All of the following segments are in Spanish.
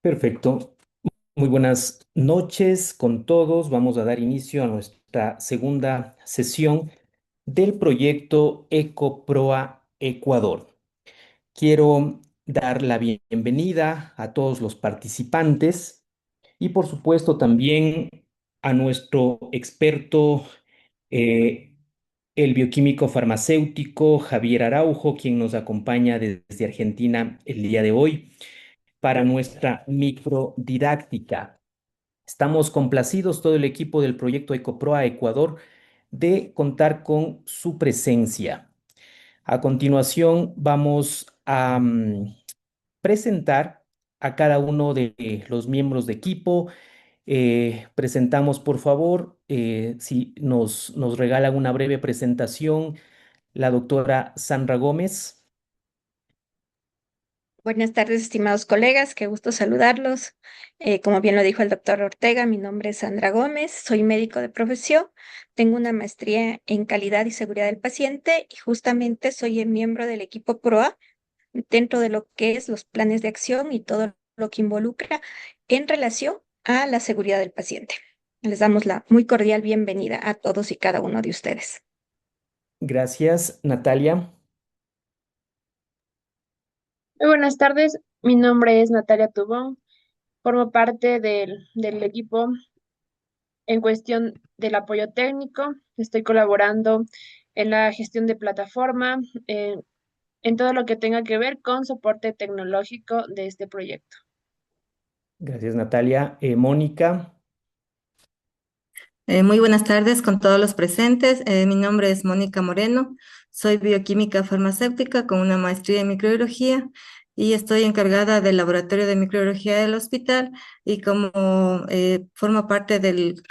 Perfecto. Muy buenas noches con todos. Vamos a dar inicio a nuestra segunda sesión del proyecto EcoProa Ecuador. Quiero dar la bienvenida a todos los participantes y por supuesto también a nuestro experto, eh, el bioquímico farmacéutico Javier Araujo, quien nos acompaña desde Argentina el día de hoy para nuestra microdidáctica. Estamos complacidos, todo el equipo del proyecto EcoProa Ecuador, de contar con su presencia. A continuación, vamos a presentar a cada uno de los miembros de equipo. Presentamos, por favor, si nos regalan una breve presentación, la doctora Sandra Gómez. Buenas tardes, estimados colegas, qué gusto saludarlos. Como bien lo dijo el doctor Ortega, mi nombre es Sandra Gómez, soy médico de profesión, tengo una maestría en calidad y seguridad del paciente y justamente soy el miembro del equipo PROA dentro de lo que es los planes de acción y todo lo que involucra en relación a la seguridad del paciente. Les damos la muy cordial bienvenida a todos y cada uno de ustedes. Gracias, Natalia. Muy buenas tardes, mi nombre es Natalia Tubón, formo parte del equipo en cuestión del apoyo técnico, estoy colaborando en la gestión de plataforma, en todo lo que tenga que ver con soporte tecnológico de este proyecto. Gracias, Natalia. Mónica. Muy buenas tardes con todos los presentes. Mi nombre es Mónica Moreno, soy bioquímica farmacéutica con una maestría en microbiología y estoy encargada del laboratorio de microbiología del hospital y como formo parte del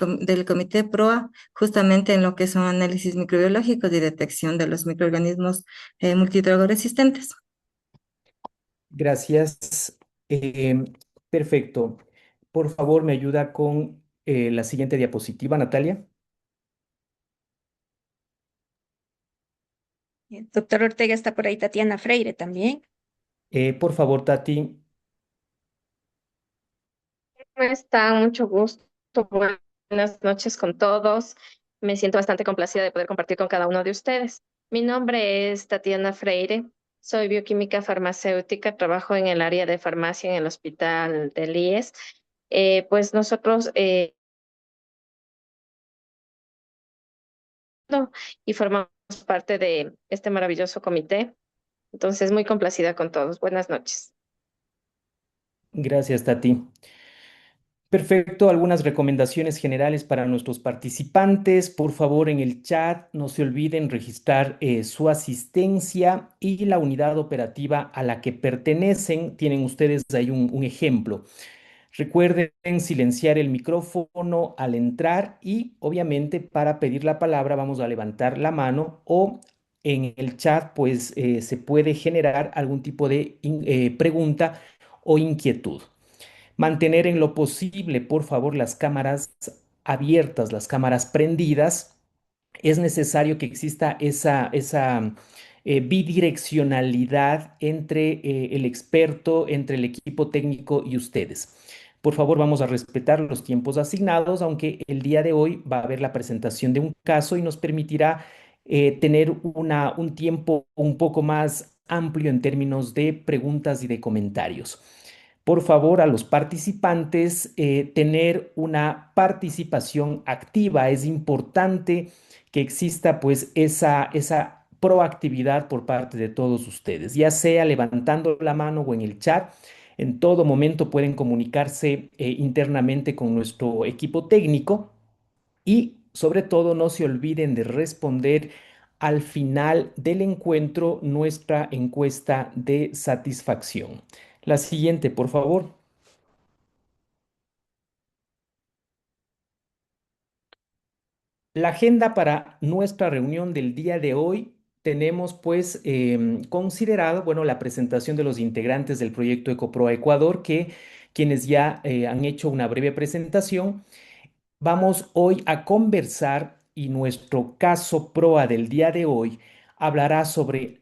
comité PROA justamente en lo que son análisis microbiológicos y detección de los microorganismos multidrogoresistentes. Gracias. Eh, Perfecto. Por favor, me ayuda con la siguiente diapositiva, Natalia. Doctor Ortega, está por ahí Tatiana Freire también. Por favor, Tati. ¿Cómo están? Mucho gusto. Buenas noches con todos. Me siento bastante complacida de poder compartir con cada uno de ustedes. Mi nombre es Tatiana Freire. Soy bioquímica farmacéutica. Trabajo en el área de farmacia en el hospital del IES. Pues nosotros no, y formamos parte de este maravilloso comité. Entonces, muy complacida con todos. Buenas noches. Gracias, Tati. Perfecto. Algunas recomendaciones generales para nuestros participantes. Por favor, en el chat no se olviden registrar su asistencia y la unidad operativa a la que pertenecen. Tienen ustedes ahí un ejemplo. Recuerden silenciar el micrófono al entrar y obviamente para pedir la palabra vamos a levantar la mano o en el chat pues se puede generar algún tipo de pregunta o inquietud. Mantener en lo posible, por favor, las cámaras abiertas, las cámaras prendidas. Es necesario que exista esa bidireccionalidad entre el experto, entre el equipo técnico y ustedes. Por favor, vamos a respetar los tiempos asignados, aunque el día de hoy va a haber la presentación de un caso y nos permitirá tener un tiempo un poco más amplio en términos de preguntas y de comentarios. Por favor, a los participantes, tener una participación activa. Es importante que exista pues esa proactividad por parte de todos ustedes, ya sea levantando la mano o en el chat. En todo momento pueden comunicarse internamente con nuestro equipo técnico y sobre todo no se olviden de responder al final del encuentro nuestra encuesta de satisfacción. La siguiente, por favor. La agenda para nuestra reunión del día de hoy tenemos pues considerado, bueno, la presentación de los integrantes del proyecto EcoProa Ecuador, que quienes ya han hecho una breve presentación. Vamos hoy a conversar y nuestro caso PROA del día de hoy hablará sobre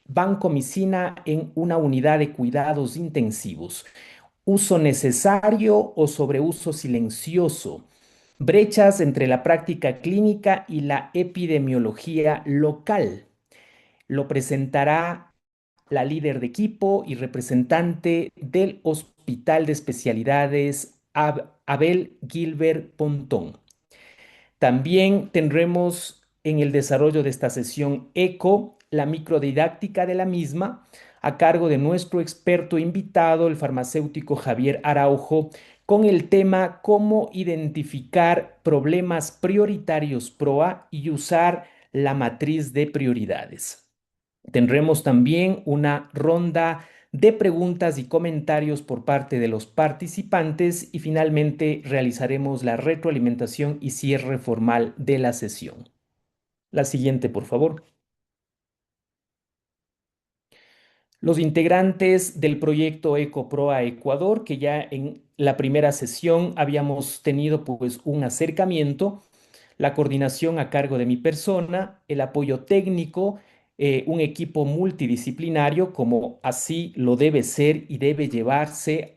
vancomicina en una unidad de cuidados intensivos. uso necesario o sobreuso silencioso, brechas entre la práctica clínica y la epidemiología local. Lo presentará la líder de equipo y representante del Hospital de Especialidades Abel Gilbert Pontón. También tendremos en el desarrollo de esta sesión ECO la microdidáctica de la misma a cargo de nuestro experto invitado, el farmacéutico Javier Araujo, con el tema cómo identificar problemas prioritarios PROA y usar la matriz de prioridades. Tendremos también una ronda de preguntas y comentarios por parte de los participantes y finalmente realizaremos la retroalimentación y cierre formal de la sesión. La siguiente, por favor. Los integrantes del proyecto EcoProa Ecuador, que ya en la primera sesión habíamos tenido pues un acercamiento, la coordinación a cargo de mi persona, el apoyo técnico, un equipo multidisciplinario, como así lo debe ser y debe llevarse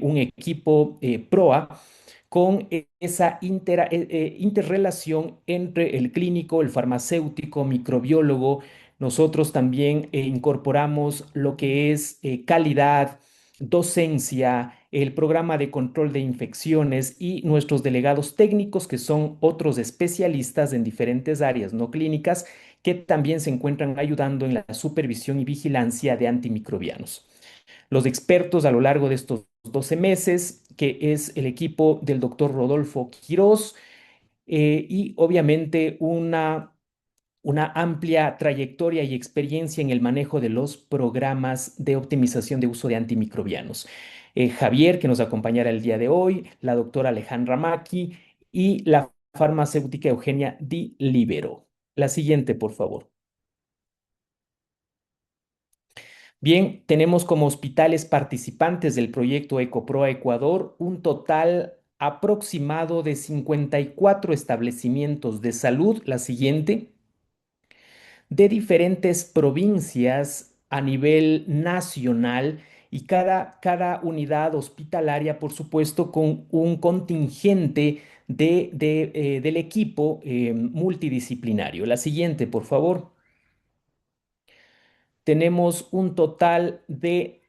un equipo PROA con esa interrelación entre el clínico, el farmacéutico, microbiólogo. Nosotros también incorporamos lo que es calidad, docencia, el programa de control de infecciones y nuestros delegados técnicos, que son otros especialistas en diferentes áreas no clínicas, que también se encuentran ayudando en la supervisión y vigilancia de antimicrobianos. Los expertos a lo largo de estos 12 meses, que es el equipo del doctor Rodolfo Quirós, y obviamente una amplia trayectoria y experiencia en el manejo de los programas de optimización de uso de antimicrobianos. Javier, que nos acompañará el día de hoy, la doctora Alejandra Maki y la farmacéutica Eugenia Di Libero. La siguiente, por favor. Bien, tenemos como hospitales participantes del proyecto EcoProa Ecuador un total aproximado de 54 establecimientos de salud, la siguiente, de diferentes provincias a nivel nacional y cada unidad hospitalaria, por supuesto, con un contingente del equipo multidisciplinario. La siguiente, por favor. Tenemos un total de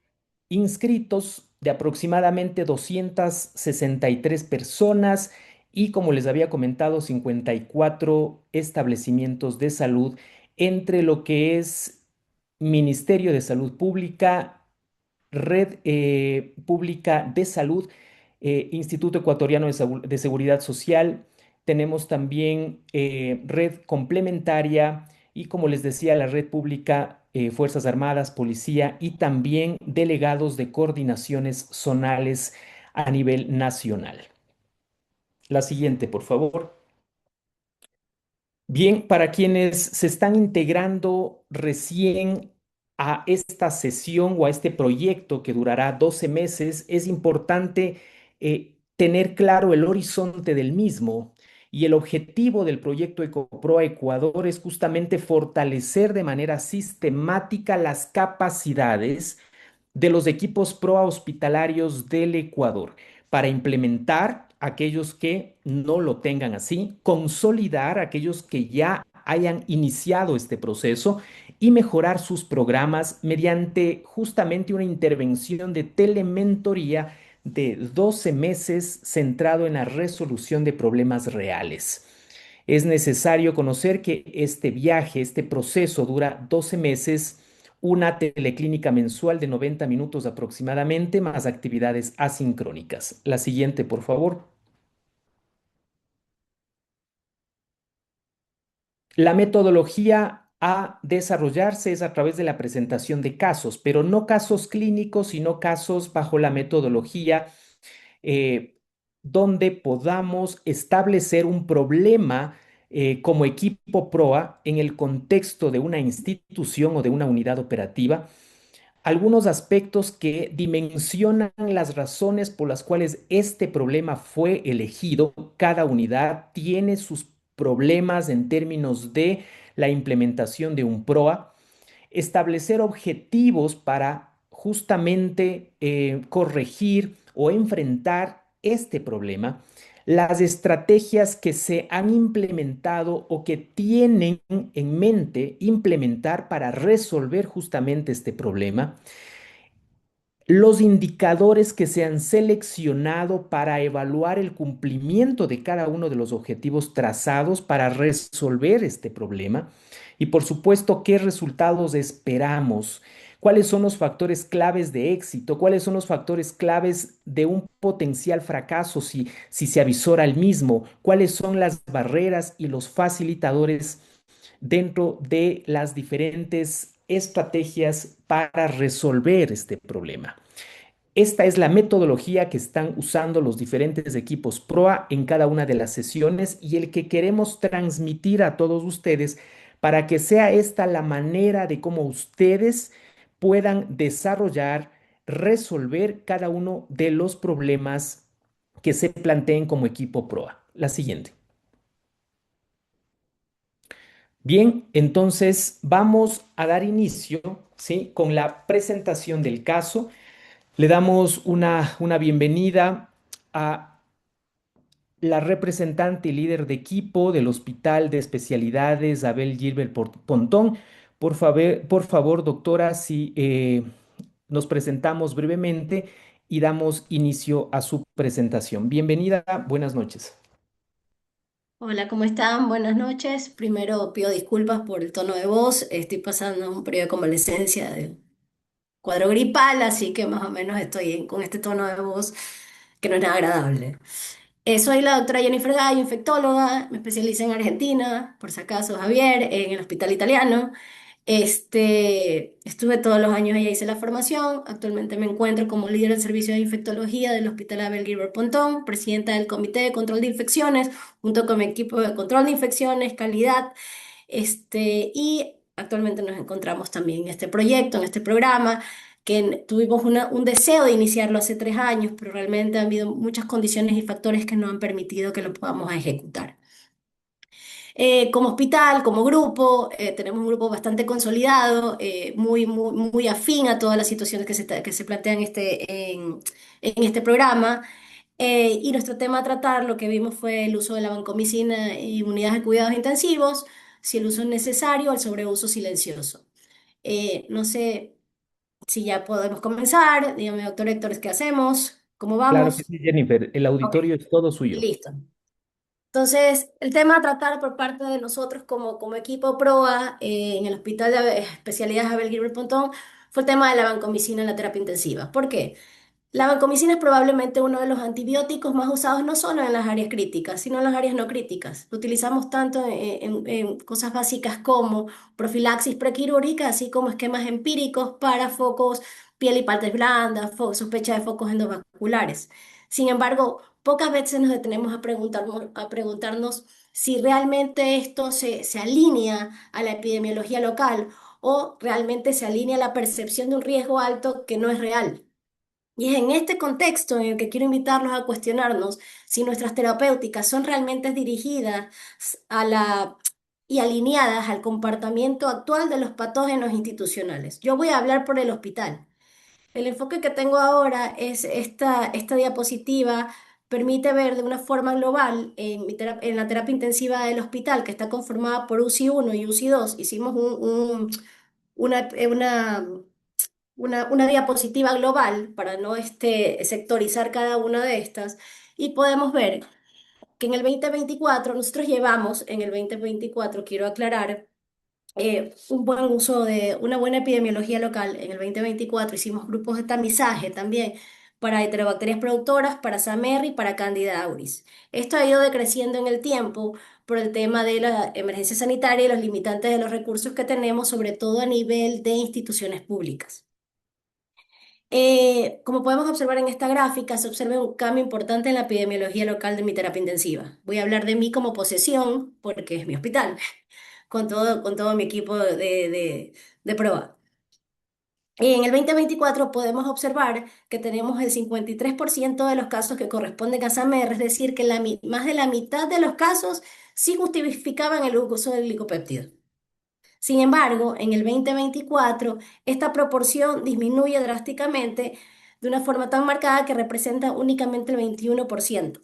inscritos de aproximadamente 263 personas y, como les había comentado, 54 establecimientos de salud entre lo que es Ministerio de Salud Pública, Red Pública de Salud, Instituto Ecuatoriano de Seguridad Social. Tenemos también red complementaria y, como les decía, la red pública, Fuerzas Armadas, Policía y también delegados de coordinaciones zonales a nivel nacional. La siguiente, por favor. Bien, para quienes se están integrando recién a esta sesión o a este proyecto que durará 12 meses, es importante tener claro el horizonte del mismo. Y el objetivo del proyecto EcoProa Ecuador es justamente fortalecer de manera sistemática las capacidades de los equipos PROA hospitalarios del Ecuador para implementar aquellos que no lo tengan así, consolidar aquellos que ya hayan iniciado este proceso y mejorar sus programas mediante justamente una intervención de telementoría de 12 meses centrado en la resolución de problemas reales. Es necesario conocer que este viaje, este proceso dura 12 meses, una teleclínica mensual de 90 minutos aproximadamente, más actividades asincrónicas. La siguiente, por favor. La metodología a desarrollarse es a través de la presentación de casos, pero no casos clínicos, sino casos bajo la metodología eh, donde podamos establecer un problema como equipo PROA en el contexto de una institución o de una unidad operativa, algunos aspectos que dimensionan las razones por las cuales este problema fue elegido. Cada unidad tiene sus problemas en términos de la implementación de un PROA, establecer objetivos para justamente corregir o enfrentar este problema, las estrategias que se han implementado o que tienen en mente implementar para resolver justamente este problema, los indicadores que se han seleccionado para evaluar el cumplimiento de cada uno de los objetivos trazados para resolver este problema y por supuesto qué resultados esperamos, cuáles son los factores claves de éxito, cuáles son los factores claves de un potencial fracaso si se avisora el mismo, cuáles son las barreras y los facilitadores dentro de las diferentes estrategias para resolver este problema. Esta es la metodología que están usando los diferentes equipos PROA en cada una de las sesiones y el que queremos transmitir a todos ustedes para que sea esta la manera de cómo ustedes puedan desarrollar, resolver cada uno de los problemas que se planteen como equipo PROA. La siguiente. Bien, entonces vamos a dar inicio, ¿sí? Con la presentación del caso. Le damos una bienvenida a la representante y líder de equipo del Hospital de Especialidades Abel Gilbert Pontón. Por favor, doctora, si nos presentamos brevemente y damos inicio a su presentación. Bienvenida, buenas noches. Hola, ¿cómo están? Buenas noches. Primero pido disculpas por el tono de voz. Estoy pasando un periodo de convalescencia de cuadro gripal, así que más o menos estoy con este tono de voz que no es nada agradable. Soy la doctora Jennifer Gallo, infectóloga, me especialicé en Argentina, por si acaso, Javier, en el Hospital Italiano. Estuve todos los años allá, hice la formación. Actualmente me encuentro como líder del servicio de infectología del Hospital Abel Gilbert Pontón, presidenta del Comité de Control de Infecciones, junto con mi equipo de control de infecciones, calidad. Y actualmente nos encontramos también en este proyecto, en este programa, que tuvimos un deseo de iniciarlo hace 3 años, pero realmente han habido muchas condiciones y factores que no han permitido que lo podamos ejecutar. Como hospital, como grupo, tenemos un grupo bastante consolidado, muy afín a todas las situaciones que se plantean en este programa. Y nuestro tema a tratar, lo que vimos fue el uso de la vancomicina y unidades de cuidados intensivos, si el uso es necesario, el sobreuso silencioso. No sé si ya podemos comenzar. Dígame, doctor Héctor, ¿qué hacemos? ¿Cómo Claro que vamos? sí, Jennifer, el Ok, auditorio es todo suyo. listo. Entonces, el tema a tratar por parte de nosotros como equipo PROA en el Hospital de Especialidades Abel Gilbert Pontón fue el tema de la vancomicina en la terapia intensiva. ¿Por qué? La vancomicina es probablemente uno de los antibióticos más usados no solo en las áreas críticas, sino en las áreas no críticas. Lo utilizamos tanto en cosas básicas como profilaxis prequirúrgica, así como esquemas empíricos para focos piel y partes blandas, sospecha de focos endovasculares. Sin embargo, pocas veces nos detenemos a preguntarnos si realmente esto se alinea a la epidemiología local o realmente se alinea a la percepción de un riesgo alto que no es real. Y es en este contexto en el que quiero invitarlos a cuestionarnos si nuestras terapéuticas son realmente dirigidas a la y alineadas al comportamiento actual de los patógenos institucionales. Yo voy a hablar por el hospital. El enfoque que tengo ahora es esta diapositiva permite ver de una forma global en la terapia intensiva del hospital, que está conformada por UCI 1 y UCI 2. Hicimos una, una una diapositiva global para no sectorizar cada una de estas y podemos ver que en el 2024 nosotros llevamos, en el 2024 quiero aclarar, un buen uso de una buena epidemiología local. En el 2024 hicimos grupos de tamizaje también para heterobacterias productoras, para SAMR y para Candida auris. Esto ha ido decreciendo en el tiempo por el tema de la emergencia sanitaria y los limitantes de los recursos que tenemos, sobre todo a nivel de instituciones públicas. Como podemos observar en esta gráfica, se observa un cambio importante en la epidemiología local de mi terapia intensiva. Voy a hablar de mí como posesión, porque es mi hospital, con todo mi equipo de prueba. En el 2024 podemos observar que tenemos el 53% de los casos que corresponden a SAMR, es decir, que más de la mitad de los casos sí justificaban el uso del glicopéptido. Sin embargo, en el 2024, esta proporción disminuye drásticamente de una forma tan marcada que representa únicamente el 21%.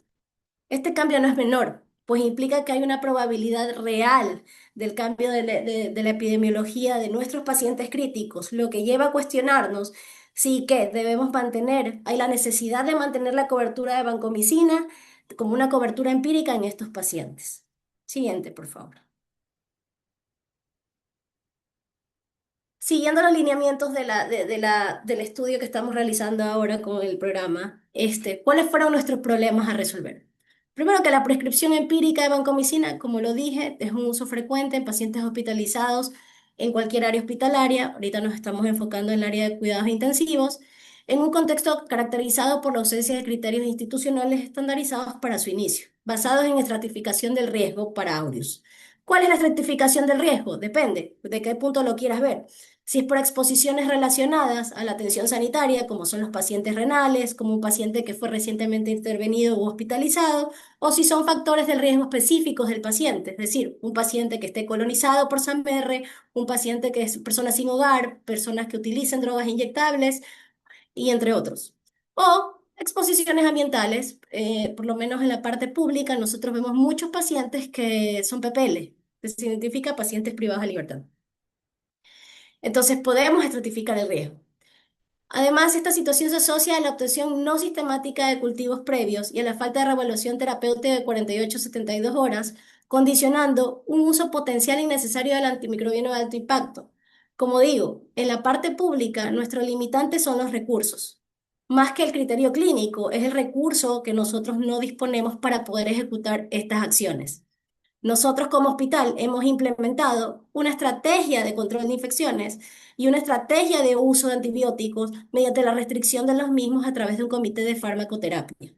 Este cambio no es menor, pues implica que hay una probabilidad real del cambio de la epidemiología de nuestros pacientes críticos, lo que lleva a cuestionarnos si que debemos mantener, hay la necesidad de mantener la cobertura de vancomicina como una cobertura empírica en estos pacientes. Siguiente, por favor. Siguiendo los lineamientos del estudio que estamos realizando ahora con el programa, ¿cuáles fueron nuestros problemas a resolver? Primero que la prescripción empírica de vancomicina, como lo dije, es un uso frecuente en pacientes hospitalizados en cualquier área hospitalaria. Ahorita nos estamos enfocando en el área de cuidados intensivos, en un contexto caracterizado por la ausencia de criterios institucionales estandarizados para su inicio, basados en estratificación del riesgo para aureus. ¿Cuál es la estratificación del riesgo? Depende de qué punto lo quieras ver. Si es por exposiciones relacionadas a la atención sanitaria, como son los pacientes renales, como un paciente que fue recientemente intervenido u hospitalizado, o si son factores del riesgo específicos del paciente, es decir, un paciente que esté colonizado por SAMR, un paciente que es persona sin hogar, personas que utilicen drogas inyectables, y entre otros. O exposiciones ambientales, por lo menos en la parte pública, nosotros vemos muchos pacientes que son PPL, que se identifica pacientes privados de libertad. Entonces podemos estratificar el riesgo. Además, esta situación se asocia a la obtención no sistemática de cultivos previos y a la falta de reevaluación terapéutica de 48 a 72 horas, condicionando un uso potencial innecesario del antimicrobiano de alto impacto. Como digo, en la parte pública, nuestro limitante son los recursos. Más que el criterio clínico, es el recurso que nosotros no disponemos para poder ejecutar estas acciones. Nosotros como hospital hemos implementado una estrategia de control de infecciones y una estrategia de uso de antibióticos mediante la restricción de los mismos a través de un comité de farmacoterapia.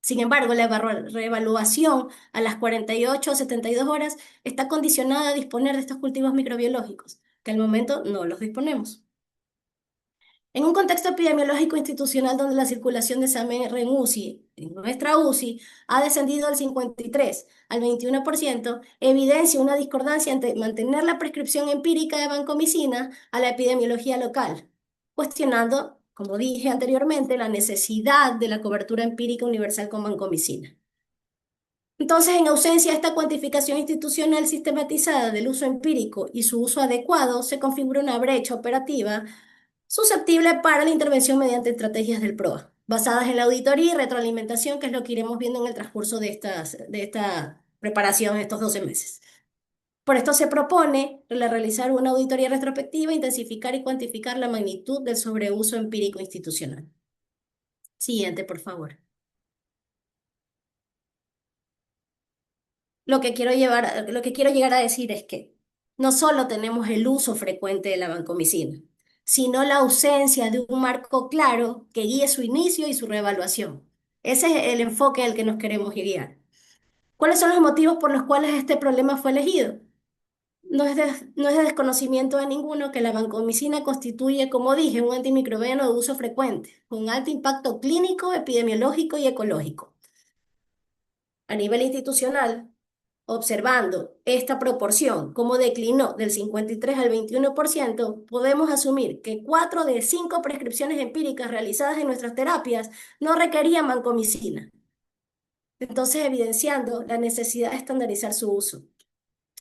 Sin embargo, la reevaluación a las 48 o 72 horas está condicionada a disponer de estos cultivos microbiológicos, que al momento no los disponemos. En un contexto epidemiológico institucional donde la circulación de SAMR en UCI, en nuestra UCI, ha descendido del 53 al 21%, evidencia una discordancia entre mantener la prescripción empírica de vancomicina a la epidemiología local, cuestionando, como dije anteriormente, la necesidad de la cobertura empírica universal con vancomicina. Entonces, en ausencia de esta cuantificación institucional sistematizada del uso empírico y su uso adecuado, se configura una brecha operativa susceptible para la intervención mediante estrategias del PROA, basadas en la auditoría y retroalimentación, que es lo que iremos viendo en el transcurso de esta preparación estos 12 meses. Por esto se propone realizar una auditoría retrospectiva, intensificar y cuantificar la magnitud del sobreuso empírico institucional. Siguiente, por favor. Lo que quiero llegar a decir es que no solo tenemos el uso frecuente de la vancomicina, sino la ausencia de un marco claro que guíe su inicio y su reevaluación. Ese es el enfoque al que nos queremos guiar. ¿Cuáles son los motivos por los cuales este problema fue elegido? No es de desconocimiento de ninguno que la vancomicina constituye, como dije, un antimicrobiano de uso frecuente, con alto impacto clínico, epidemiológico y ecológico. A nivel institucional, observando esta proporción, cómo declinó del 53 al 21%, podemos asumir que 4 de 5 prescripciones empíricas realizadas en nuestras terapias no requerían vancomicina, entonces evidenciando la necesidad de estandarizar su uso.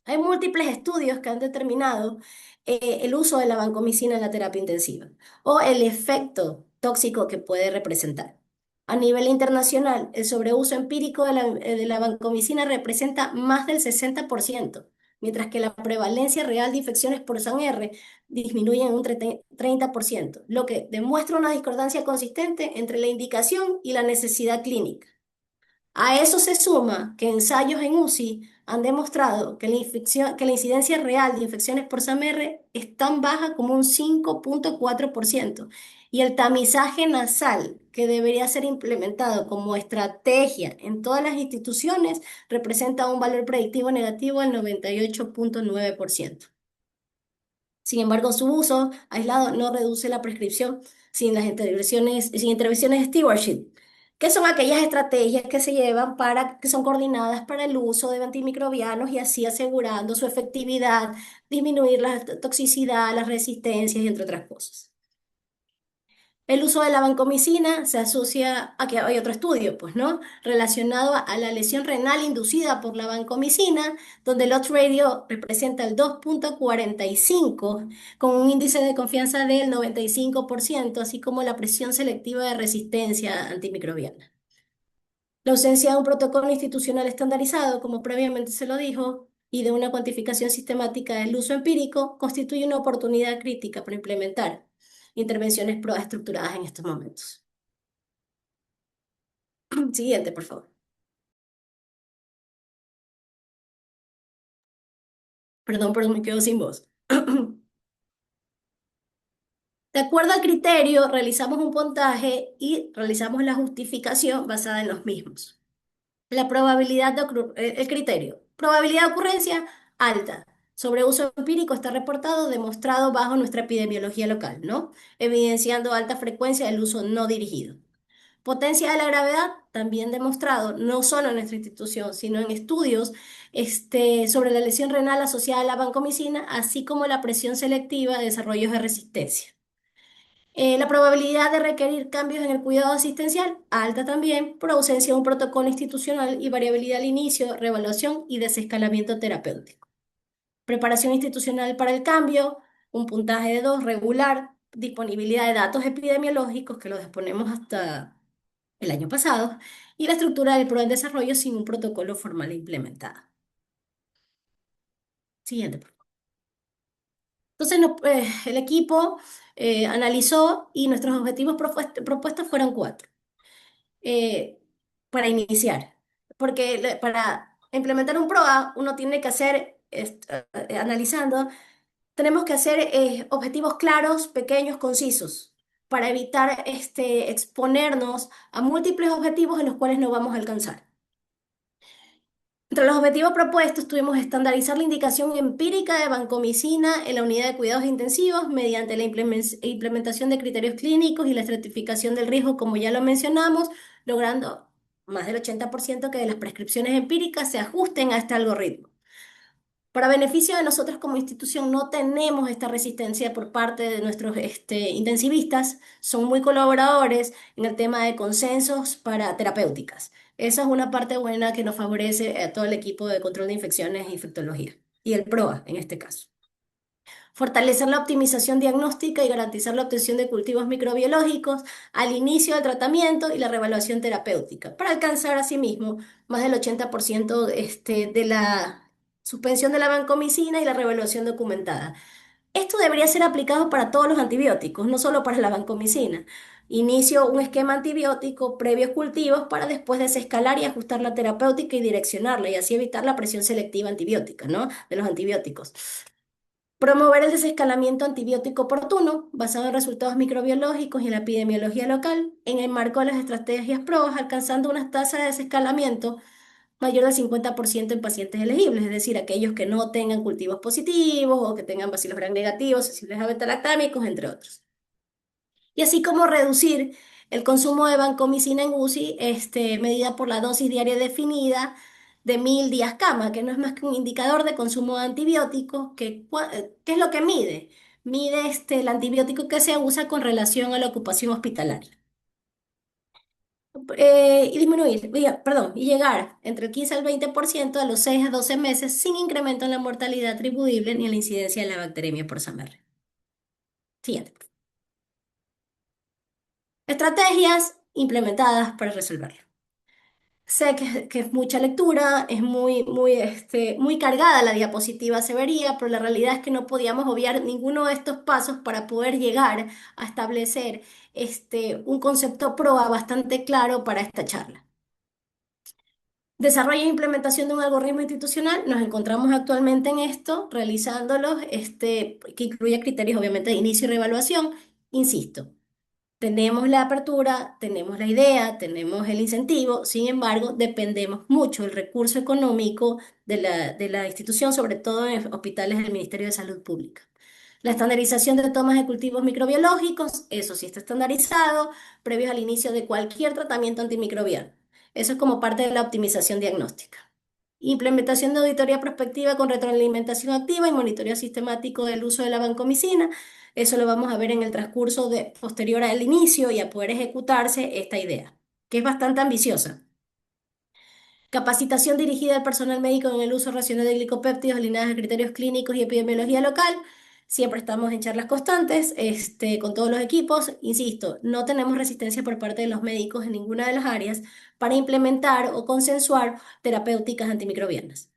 Hay múltiples estudios que han determinado el uso de la vancomicina en la terapia intensiva o el efecto tóxico que puede representar. A nivel internacional, el sobreuso empírico de la vancomicina representa más del 60%, mientras que la prevalencia real de infecciones por SAMR disminuye en un 30%, lo que demuestra una discordancia consistente entre la indicación y la necesidad clínica. A eso se suma que ensayos en UCI han demostrado que la incidencia real de infecciones por SAMR es tan baja como un 5,4%, y el tamizaje nasal, que debería ser implementado como estrategia en todas las instituciones, representa un valor predictivo negativo del 98,9%. Sin embargo, su uso aislado no reduce la prescripción sin intervenciones de stewardship, que son aquellas estrategias que se llevan que son coordinadas para el uso de antimicrobianos y así asegurando su efectividad, disminuir la toxicidad, las resistencias y entre otras cosas. El uso de la vancomicina se asocia a que hay otro estudio, pues, ¿no? Relacionado a la lesión renal inducida por la vancomicina, donde el odds ratio representa el 2,45, con un índice de confianza del 95%, así como la presión selectiva de resistencia antimicrobiana. La ausencia de un protocolo institucional estandarizado, como previamente se lo dijo, y de una cuantificación sistemática del uso empírico, constituye una oportunidad crítica para implementar intervenciones estructuradas en estos momentos. Siguiente, por favor. Perdón, pero me quedo sin voz. De acuerdo al criterio, realizamos un puntaje y realizamos la justificación basada en los mismos. La probabilidad el criterio. Probabilidad de ocurrencia alta. Sobre uso empírico está reportado, demostrado bajo nuestra epidemiología local, ¿no? Evidenciando alta frecuencia del uso no dirigido. Potencia de la gravedad, también demostrado, no solo en nuestra institución, sino en estudios sobre la lesión renal asociada a la vancomicina, así como la presión selectiva de desarrollos de resistencia. La probabilidad de requerir cambios en el cuidado asistencial, alta también, por ausencia de un protocolo institucional y variabilidad al inicio, reevaluación y desescalamiento terapéutico. Preparación institucional para el cambio, un puntaje de 2, regular, disponibilidad de datos epidemiológicos, que los disponemos hasta el año pasado, y la estructura del PRO en desarrollo sin un protocolo formal implementado. Siguiente, por favor. Entonces, el equipo analizó y nuestros objetivos propuestos fueron 4 para iniciar. Porque para implementar un PROA, uno tiene que hacer, analizando, tenemos que hacer objetivos claros, pequeños, concisos, para evitar exponernos a múltiples objetivos en los cuales no vamos a alcanzar. Entre los objetivos propuestos tuvimos estandarizar la indicación empírica de vancomicina en la unidad de cuidados intensivos mediante la implementación de criterios clínicos y la estratificación del riesgo, como ya lo mencionamos, logrando más del 80% que de las prescripciones empíricas se ajusten a este algoritmo. Para beneficio de nosotros como institución, no tenemos esta resistencia por parte de nuestros intensivistas. Son muy colaboradores en el tema de consensos para terapéuticas. Esa es una parte buena que nos favorece a todo el equipo de control de infecciones e infectología, y el PROA en este caso. Fortalecer la optimización diagnóstica y garantizar la obtención de cultivos microbiológicos al inicio del tratamiento y la reevaluación terapéutica, para alcanzar asimismo más del 80% de la suspensión de la vancomicina y la reevaluación documentada. Esto debería ser aplicado para todos los antibióticos, no solo para la vancomicina. Inicio un esquema antibiótico previos cultivos para después desescalar y ajustar la terapéutica y direccionarla y así evitar la presión selectiva antibiótica, ¿no? De los antibióticos. Promover el desescalamiento antibiótico oportuno, basado en resultados microbiológicos y en la epidemiología local, en el marco de las estrategias PROAS, alcanzando una tasa de desescalamiento mayor del 50% en pacientes elegibles, es decir, aquellos que no tengan cultivos positivos o que tengan bacilos gram negativos, sensibles a beta-lactámicos, entre otros. Y así como reducir el consumo de vancomicina en UCI, medida por la dosis diaria definida de 1000 días cama, que no es más que un indicador de consumo de antibióticos, ¿qué es lo que mide? Mide el antibiótico que se usa con relación a la ocupación hospitalaria. Y disminuir, perdón, y llegar entre el 15 al 20% a los 6 a 12 meses sin incremento en la mortalidad atribuible ni en la incidencia de la bacteremia por SAMR. Siguiente. Estrategias implementadas para resolverlo. Sé que es mucha lectura, es muy cargada la diapositiva, se vería, pero la realidad es que no podíamos obviar ninguno de estos pasos para poder llegar a establecer un concepto PROA bastante claro para esta charla. Desarrollo e implementación de un algoritmo institucional, nos encontramos actualmente en esto, realizándolos, que incluye criterios obviamente de inicio y reevaluación. Insisto, tenemos la apertura, tenemos la idea, tenemos el incentivo, sin embargo, dependemos mucho del recurso económico de la institución, sobre todo en hospitales del Ministerio de Salud Pública. La estandarización de tomas de cultivos microbiológicos, eso sí está estandarizado, previos al inicio de cualquier tratamiento antimicrobiano. Eso es como parte de la optimización diagnóstica. implementación de auditoría prospectiva con retroalimentación activa y monitoreo sistemático del uso de la vancomicina. Eso lo vamos a ver en el transcurso posterior al inicio y a poder ejecutarse esta idea, que es bastante ambiciosa. Capacitación dirigida al personal médico en el uso racional de glicopéptidos alineados a criterios clínicos y epidemiología local. Siempre estamos en charlas constantes, con todos los equipos. Insisto, no tenemos resistencia por parte de los médicos en ninguna de las áreas para implementar o consensuar terapéuticas antimicrobianas.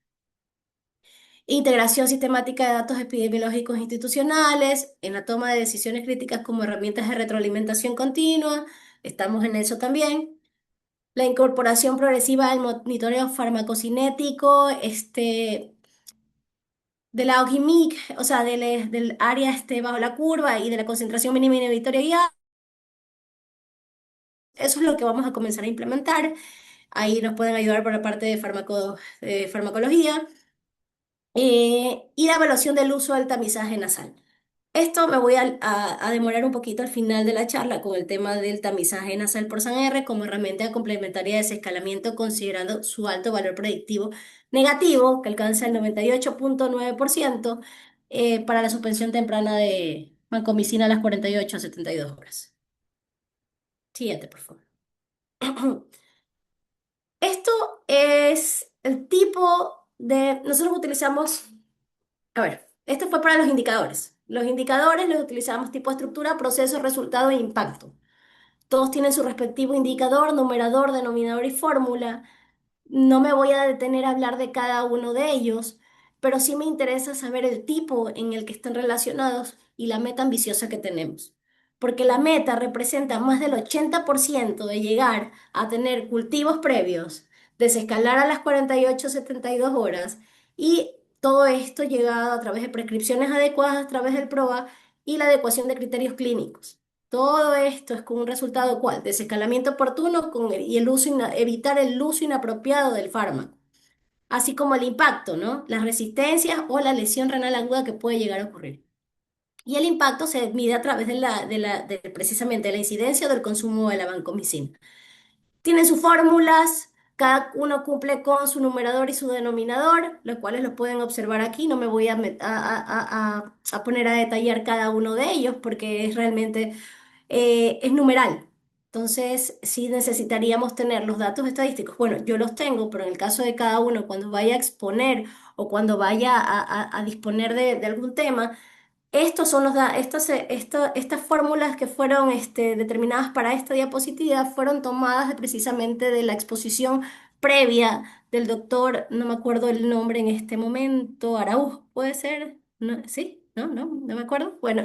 Integración sistemática de datos epidemiológicos institucionales en la toma de decisiones críticas como herramientas de retroalimentación continua. Estamos en eso también. La incorporación progresiva del monitoreo farmacocinético, de la OGIMIC, o sea, del área bajo la curva y de la concentración mínima inhibitoria guiada. Eso es lo que vamos a comenzar a implementar. Ahí nos pueden ayudar por la parte de farmacología. Y la evaluación del uso del tamizaje nasal. Esto me voy a demorar un poquito al final de la charla con el tema del tamizaje nasal por SAN-R como herramienta complementaria de desescalamiento considerando su alto valor predictivo negativo, que alcanza el 98,9% para la suspensión temprana de vancomicina a las 48 a 72 horas. Siguiente, por favor. Esto es el tipo de... Nosotros utilizamos... A ver, esto fue para los indicadores. Los indicadores los utilizamos tipo estructura, proceso, resultado e impacto. Todos tienen su respectivo indicador, numerador, denominador y fórmula. No me voy a detener a hablar de cada uno de ellos, pero sí me interesa saber el tipo en el que están relacionados y la meta ambiciosa que tenemos. Porque la meta representa más del 80% de llegar a tener cultivos previos, desescalar a las 48-72 horas y todo esto llegado a través de prescripciones adecuadas a través del PROA y la adecuación de criterios clínicos. Todo esto es con un resultado ¿cuál? Desescalamiento oportuno y evitar el uso inapropiado del fármaco, así como el impacto, ¿no? Las resistencias o la lesión renal aguda que puede llegar a ocurrir. Y el impacto se mide a través precisamente de la incidencia o del consumo de la vancomicina. Tienen sus fórmulas, cada uno cumple con su numerador y su denominador, los cuales los pueden observar aquí. No me voy a poner a detallar cada uno de ellos porque es realmente es numeral. Entonces, sí necesitaríamos tener los datos estadísticos. Bueno, yo los tengo, pero en el caso de cada uno, cuando vaya a exponer o cuando vaya a disponer de algún tema, estos son estas fórmulas que fueron determinadas para esta diapositiva fueron tomadas precisamente de la exposición previa del doctor, no me acuerdo el nombre en este momento, Araújo, ¿puede ser? ¿No? ¿Sí? ¿No me acuerdo? Bueno,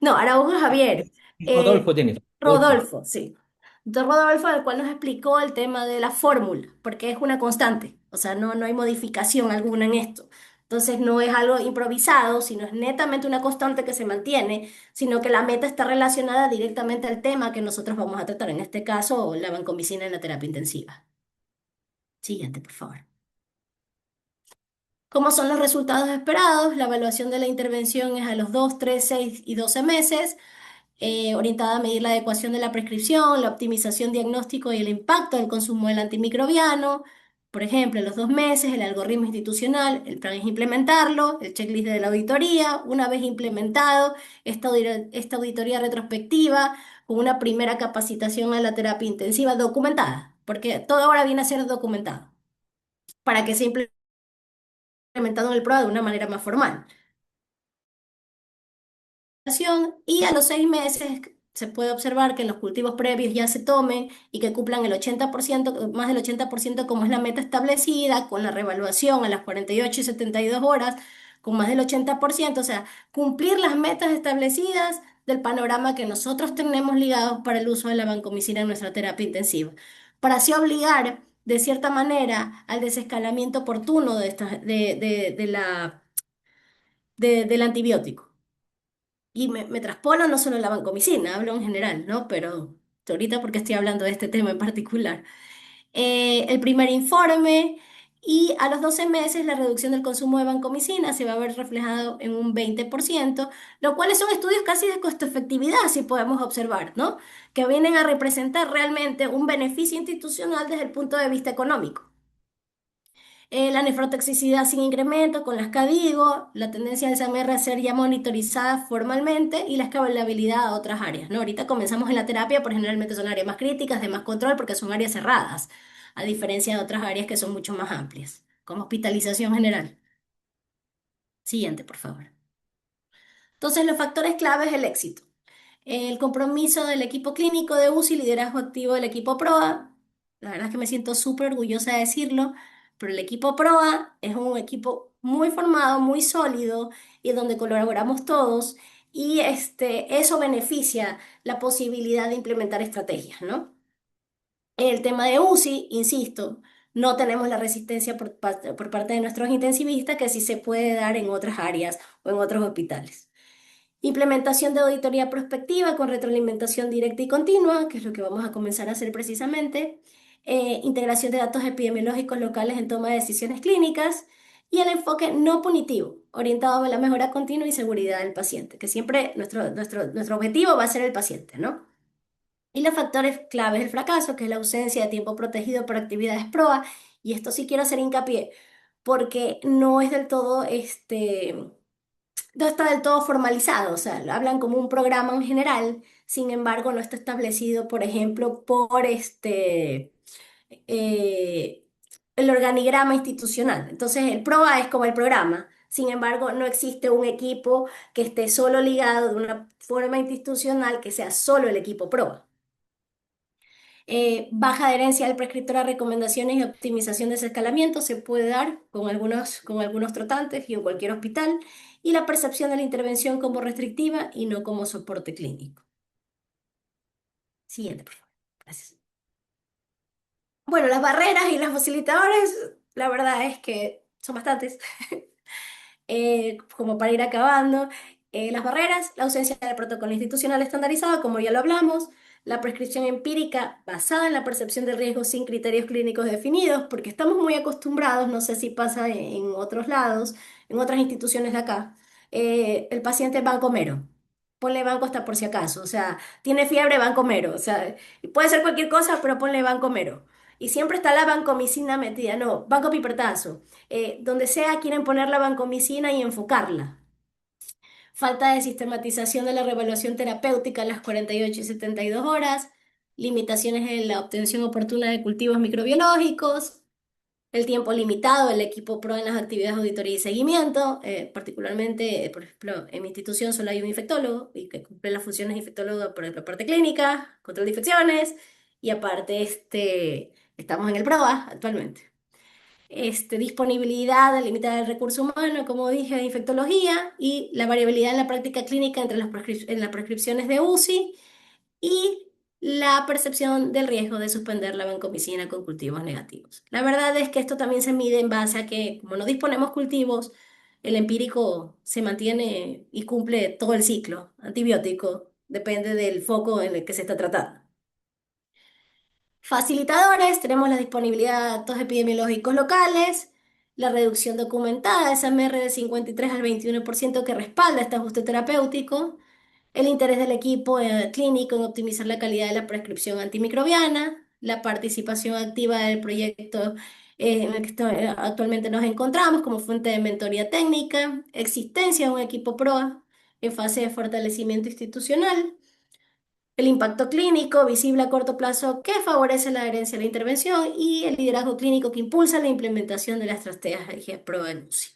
no, Araújo Javier. Rodolfo, Eh, Denis. Rodolfo. Rodolfo, sí. Doctor Rodolfo, el cual nos explicó el tema de la fórmula, porque es una constante, o sea, no hay modificación alguna en esto. Entonces no es algo improvisado, sino es netamente una constante que se mantiene, sino que la meta está relacionada directamente al tema que nosotros vamos a tratar, en este caso, la vancomicina en la terapia intensiva. Siguiente, por favor. ¿Cómo son los resultados esperados? La evaluación de la intervención es a los 2, 3, 6 y 12 meses. Orientada a medir la adecuación de la prescripción, la optimización diagnóstico y el impacto del consumo del antimicrobiano. Por ejemplo, en los 2 meses, el algoritmo institucional, el plan es implementarlo, el checklist de la auditoría, una vez implementado, esta auditoría retrospectiva, con una primera capacitación a la terapia intensiva documentada, porque todo ahora viene a ser documentado, para que sea implementado en el PROA de una manera más formal. Y a los 6 meses se puede observar que en los cultivos previos ya se tomen y que cumplan el 80%, más del 80% como es la meta establecida, con la revaluación a las 48 y 72 horas, con más del 80%, o sea, cumplir las metas establecidas del panorama que nosotros tenemos ligados para el uso de la vancomicina en nuestra terapia intensiva, para así obligar de cierta manera al desescalamiento oportuno del antibiótico. Y me traspolo no solo la vancomicina, hablo en general, ¿no? Pero ahorita porque estoy hablando de este tema en particular. El primer informe y a los 12 meses la reducción del consumo de vancomicina se va a ver reflejado en un 20%, lo cual son estudios casi de costo-efectividad, si podemos observar, ¿no? Que vienen a representar realmente un beneficio institucional desde el punto de vista económico. La nefrotoxicidad sin incremento con las CADIGO, la tendencia del SAMR a ser ya monitorizada formalmente y la escalabilidad a otras áreas, ¿no? Ahorita comenzamos en la terapia, pero generalmente son áreas más críticas, de más control, porque son áreas cerradas, a diferencia de otras áreas que son mucho más amplias, como hospitalización general. Siguiente, por favor. Entonces, los factores claves del éxito. El compromiso del equipo clínico de UCI, liderazgo activo del equipo PROA. La verdad es que me siento súper orgullosa de decirlo, pero el equipo PROA es un equipo muy formado, muy sólido y donde colaboramos todos y eso beneficia la posibilidad de implementar estrategias, ¿no? El tema de UCI, insisto, no tenemos la resistencia por parte de nuestros intensivistas que sí se puede dar en otras áreas o en otros hospitales. Implementación de auditoría prospectiva con retroalimentación directa y continua, que es lo que vamos a comenzar a hacer precisamente. Integración de datos epidemiológicos locales en toma de decisiones clínicas. Y el enfoque no punitivo, orientado a la mejora continua y seguridad del paciente, que siempre nuestro objetivo va a ser el paciente, ¿no? Y los factores claves del fracaso, que es la ausencia de tiempo protegido por actividades PROA. Y esto sí quiero hacer hincapié, porque no es del todo no está del todo formalizado, o sea, lo hablan como un programa en general, sin embargo, no está establecido, por ejemplo, por eh, el organigrama institucional. Entonces, el PROA es como el programa, sin embargo, no existe un equipo que esté solo ligado de una forma institucional que sea solo el equipo PROA. Baja adherencia al prescriptor a recomendaciones y optimización de ese escalamiento se puede dar con algunos trotantes y en cualquier hospital, y la percepción de la intervención como restrictiva y no como soporte clínico. Siguiente, por favor. Gracias. Bueno, las barreras y los facilitadores, la verdad es que son bastantes. Como para ir acabando, las barreras, la ausencia del protocolo institucional estandarizado, como ya lo hablamos, la prescripción empírica basada en la percepción de riesgo sin criterios clínicos definidos, porque estamos muy acostumbrados, no sé si pasa en otros lados, en otras instituciones de acá, el paciente banco mero. Ponle banco hasta por si acaso, o sea, tiene fiebre, banco mero, o sea, puede ser cualquier cosa, pero ponle banco mero. Y siempre está la vancomicina metida, no, banco pipertazo. Donde sea quieren poner la vancomicina y enfocarla. Falta de sistematización de la reevaluación terapéutica en las 48 y 72 horas, limitaciones en la obtención oportuna de cultivos microbiológicos, el tiempo limitado del equipo PRO en las actividades de auditoría y seguimiento, particularmente, por ejemplo, en mi institución solo hay un infectólogo y que cumple las funciones de infectólogo por la parte clínica, control de infecciones, y aparte estamos en el PROA actualmente. Disponibilidad limitada del recurso humano, como dije, de infectología y la variabilidad en la práctica clínica entre en las prescripciones de UCI y la percepción del riesgo de suspender la vancomicina con cultivos negativos. La verdad es que esto también se mide en base a que, como no disponemos cultivos, el empírico se mantiene y cumple todo el ciclo antibiótico, depende del foco en el que se está tratando. Facilitadores, tenemos la disponibilidad de datos epidemiológicos locales, la reducción documentada de esa MR de 53 al 21% que respalda este ajuste terapéutico, el interés del equipo clínico en optimizar la calidad de la prescripción antimicrobiana, la participación activa del proyecto en el que actualmente nos encontramos como fuente de mentoría técnica, existencia de un equipo PROA en fase de fortalecimiento institucional, el impacto clínico visible a corto plazo que favorece la adherencia a la intervención y el liderazgo clínico que impulsa la implementación de las estrategias PROA en UCI.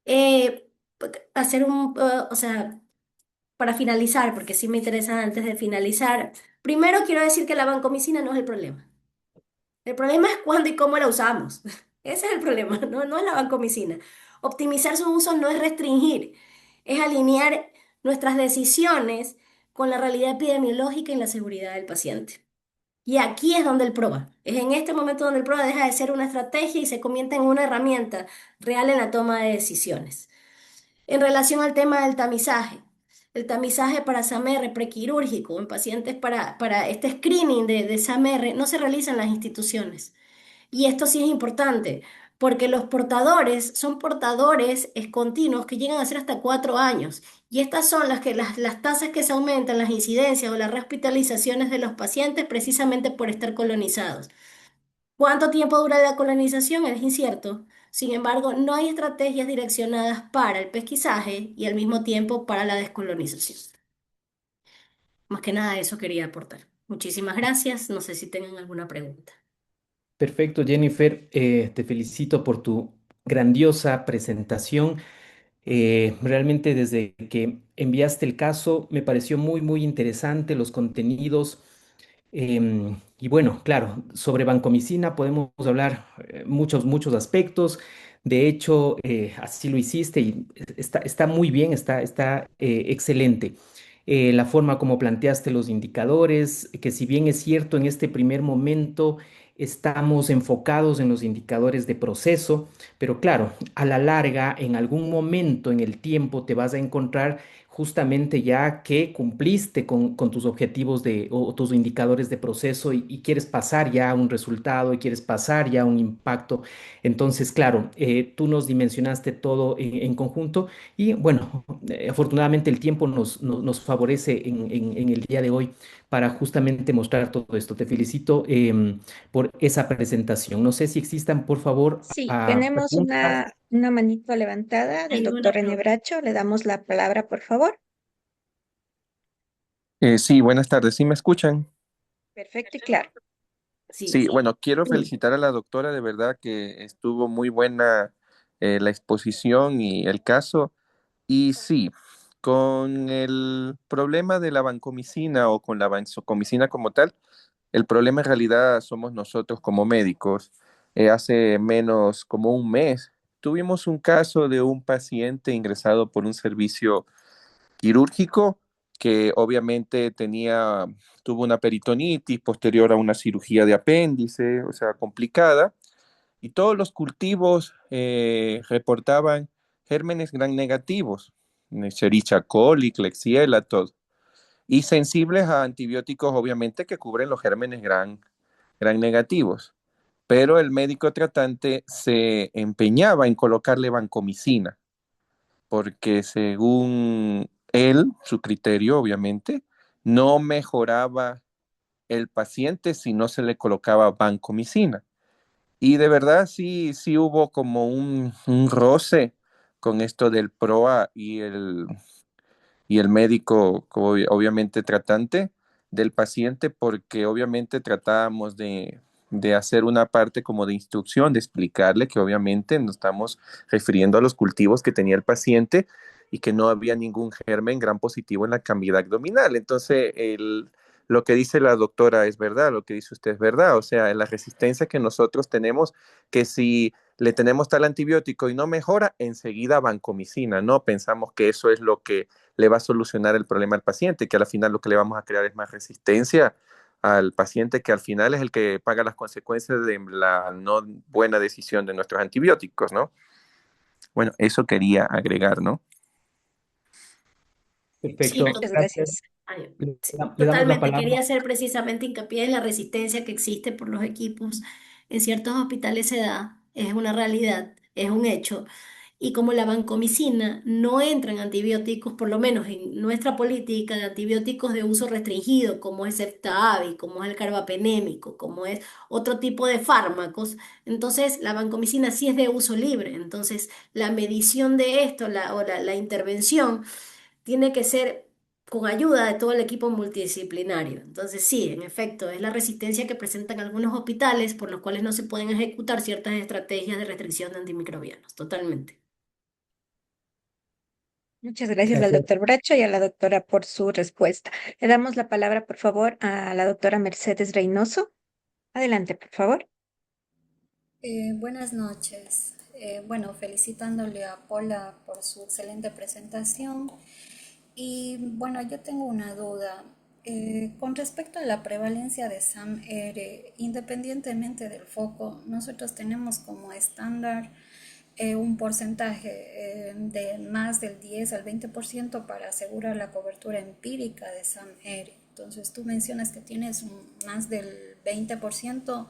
Eh, hacer o sea, para finalizar, porque sí me interesa antes de finalizar, primero quiero decir que la vancomicina no es el problema. El problema es cuándo y cómo la usamos. Ese es el problema, no es la vancomicina. Optimizar su uso no es restringir, es alinear nuestras decisiones con la realidad epidemiológica y la seguridad del paciente. Y aquí es donde el PROA, es en este momento donde el PROA deja de ser una estrategia y se convierte en una herramienta real en la toma de decisiones. En relación al tema del tamizaje, el tamizaje para SAMR prequirúrgico en pacientes para este screening de SAMR no se realiza en las instituciones. Y esto sí es importante, porque los portadores son portadores continuos que llegan a ser hasta 4 años. Y estas son las tasas que se aumentan, las incidencias o las rehospitalizaciones de los pacientes precisamente por estar colonizados. ¿Cuánto tiempo dura la colonización? Es incierto. Sin embargo, no hay estrategias direccionadas para el pesquisaje y al mismo tiempo para la descolonización. Más que nada eso quería aportar. Muchísimas gracias. No sé si tengan alguna pregunta. Perfecto, Jennifer, te felicito por tu grandiosa presentación. Realmente desde que enviaste el caso me pareció muy, muy interesante los contenidos. Y bueno, claro, sobre vancomicina podemos hablar muchos, muchos aspectos. De hecho, así lo hiciste y está muy bien, está excelente. La forma como planteaste los indicadores, que si bien es cierto, en este primer momento estamos enfocados en los indicadores de proceso, pero claro, a la larga, en algún momento en el tiempo te vas a encontrar justamente ya que cumpliste con tus objetivos o tus indicadores de proceso y quieres pasar ya a un resultado y quieres pasar ya a un impacto. Entonces, claro, tú nos dimensionaste todo en conjunto y bueno, afortunadamente el tiempo nos favorece en el día de hoy para justamente mostrar todo esto. Te felicito por esa presentación. No sé si existan, por favor, Sí, tenemos preguntas. una manito levantada del Hay doctor una René pregunta. Bracho. Le damos la palabra, por favor. Sí, buenas tardes. ¿Sí me escuchan? Perfecto y claro. Sí. Sí, bueno, quiero Sí. felicitar a la doctora, de verdad que estuvo muy buena la exposición y el caso. Y sí, con el problema de la vancomicina o con la vancomicina como tal, el problema en realidad somos nosotros como médicos. Hace menos como un mes tuvimos un caso de un paciente ingresado por un servicio quirúrgico que obviamente tuvo una peritonitis posterior a una cirugía de apéndice, o sea, complicada, y todos los cultivos reportaban gérmenes gram negativos, Escherichia coli, Klebsiella, todo, y sensibles a antibióticos, obviamente, que cubren los gérmenes gram negativos. Pero el médico tratante se empeñaba en colocarle vancomicina porque según él, su criterio obviamente, no mejoraba el paciente si no se le colocaba vancomicina. Y de verdad sí hubo como un roce con esto del PROA y el médico, obviamente tratante del paciente, porque obviamente tratábamos de hacer una parte como de instrucción, de explicarle que obviamente nos estamos refiriendo a los cultivos que tenía el paciente y que no había ningún germen gran positivo en la cavidad abdominal. Entonces, lo que dice la doctora es verdad, lo que dice usted es verdad, o sea, la resistencia que nosotros tenemos, que si le tenemos tal antibiótico y no mejora, enseguida vancomicina, ¿no? Pensamos que eso es lo que le va a solucionar el problema al paciente, que al final lo que le vamos a crear es más resistencia al paciente, que al final es el que paga las consecuencias de la no buena decisión de nuestros antibióticos, ¿no? Bueno, eso quería agregar, ¿no? Sí, Perfecto, Muchas gracias. gracias. sí, Le damos la totalmente. palabra. Quería hacer precisamente hincapié en la resistencia que existe por los equipos. En ciertos hospitales se da, es una realidad, es un hecho. Y como la vancomicina no entra en antibióticos, por lo menos en nuestra política de antibióticos de uso restringido, como es Ceptavi, como es el carbapenémico, como es otro tipo de fármacos, entonces la vancomicina sí es de uso libre. Entonces la medición de esto, la intervención tiene que ser con ayuda de todo el equipo multidisciplinario. Entonces, sí, en efecto, es la resistencia que presentan algunos hospitales por los cuales no se pueden ejecutar ciertas estrategias de restricción de antimicrobianos. Totalmente. Muchas gracias al Gracias. doctor Bracho y a la doctora por su respuesta. Le damos la palabra, por favor, a la doctora Mercedes Reynoso. Adelante, por favor. Buenas noches. Bueno, felicitándole a Paula por su excelente presentación. Y bueno, yo tengo una duda. Con respecto a la prevalencia de SAM-R, independientemente del foco, nosotros tenemos como estándar un porcentaje de más del 10 al 20% para asegurar la cobertura empírica de SAM-R. Entonces, tú mencionas que tienes más del 20%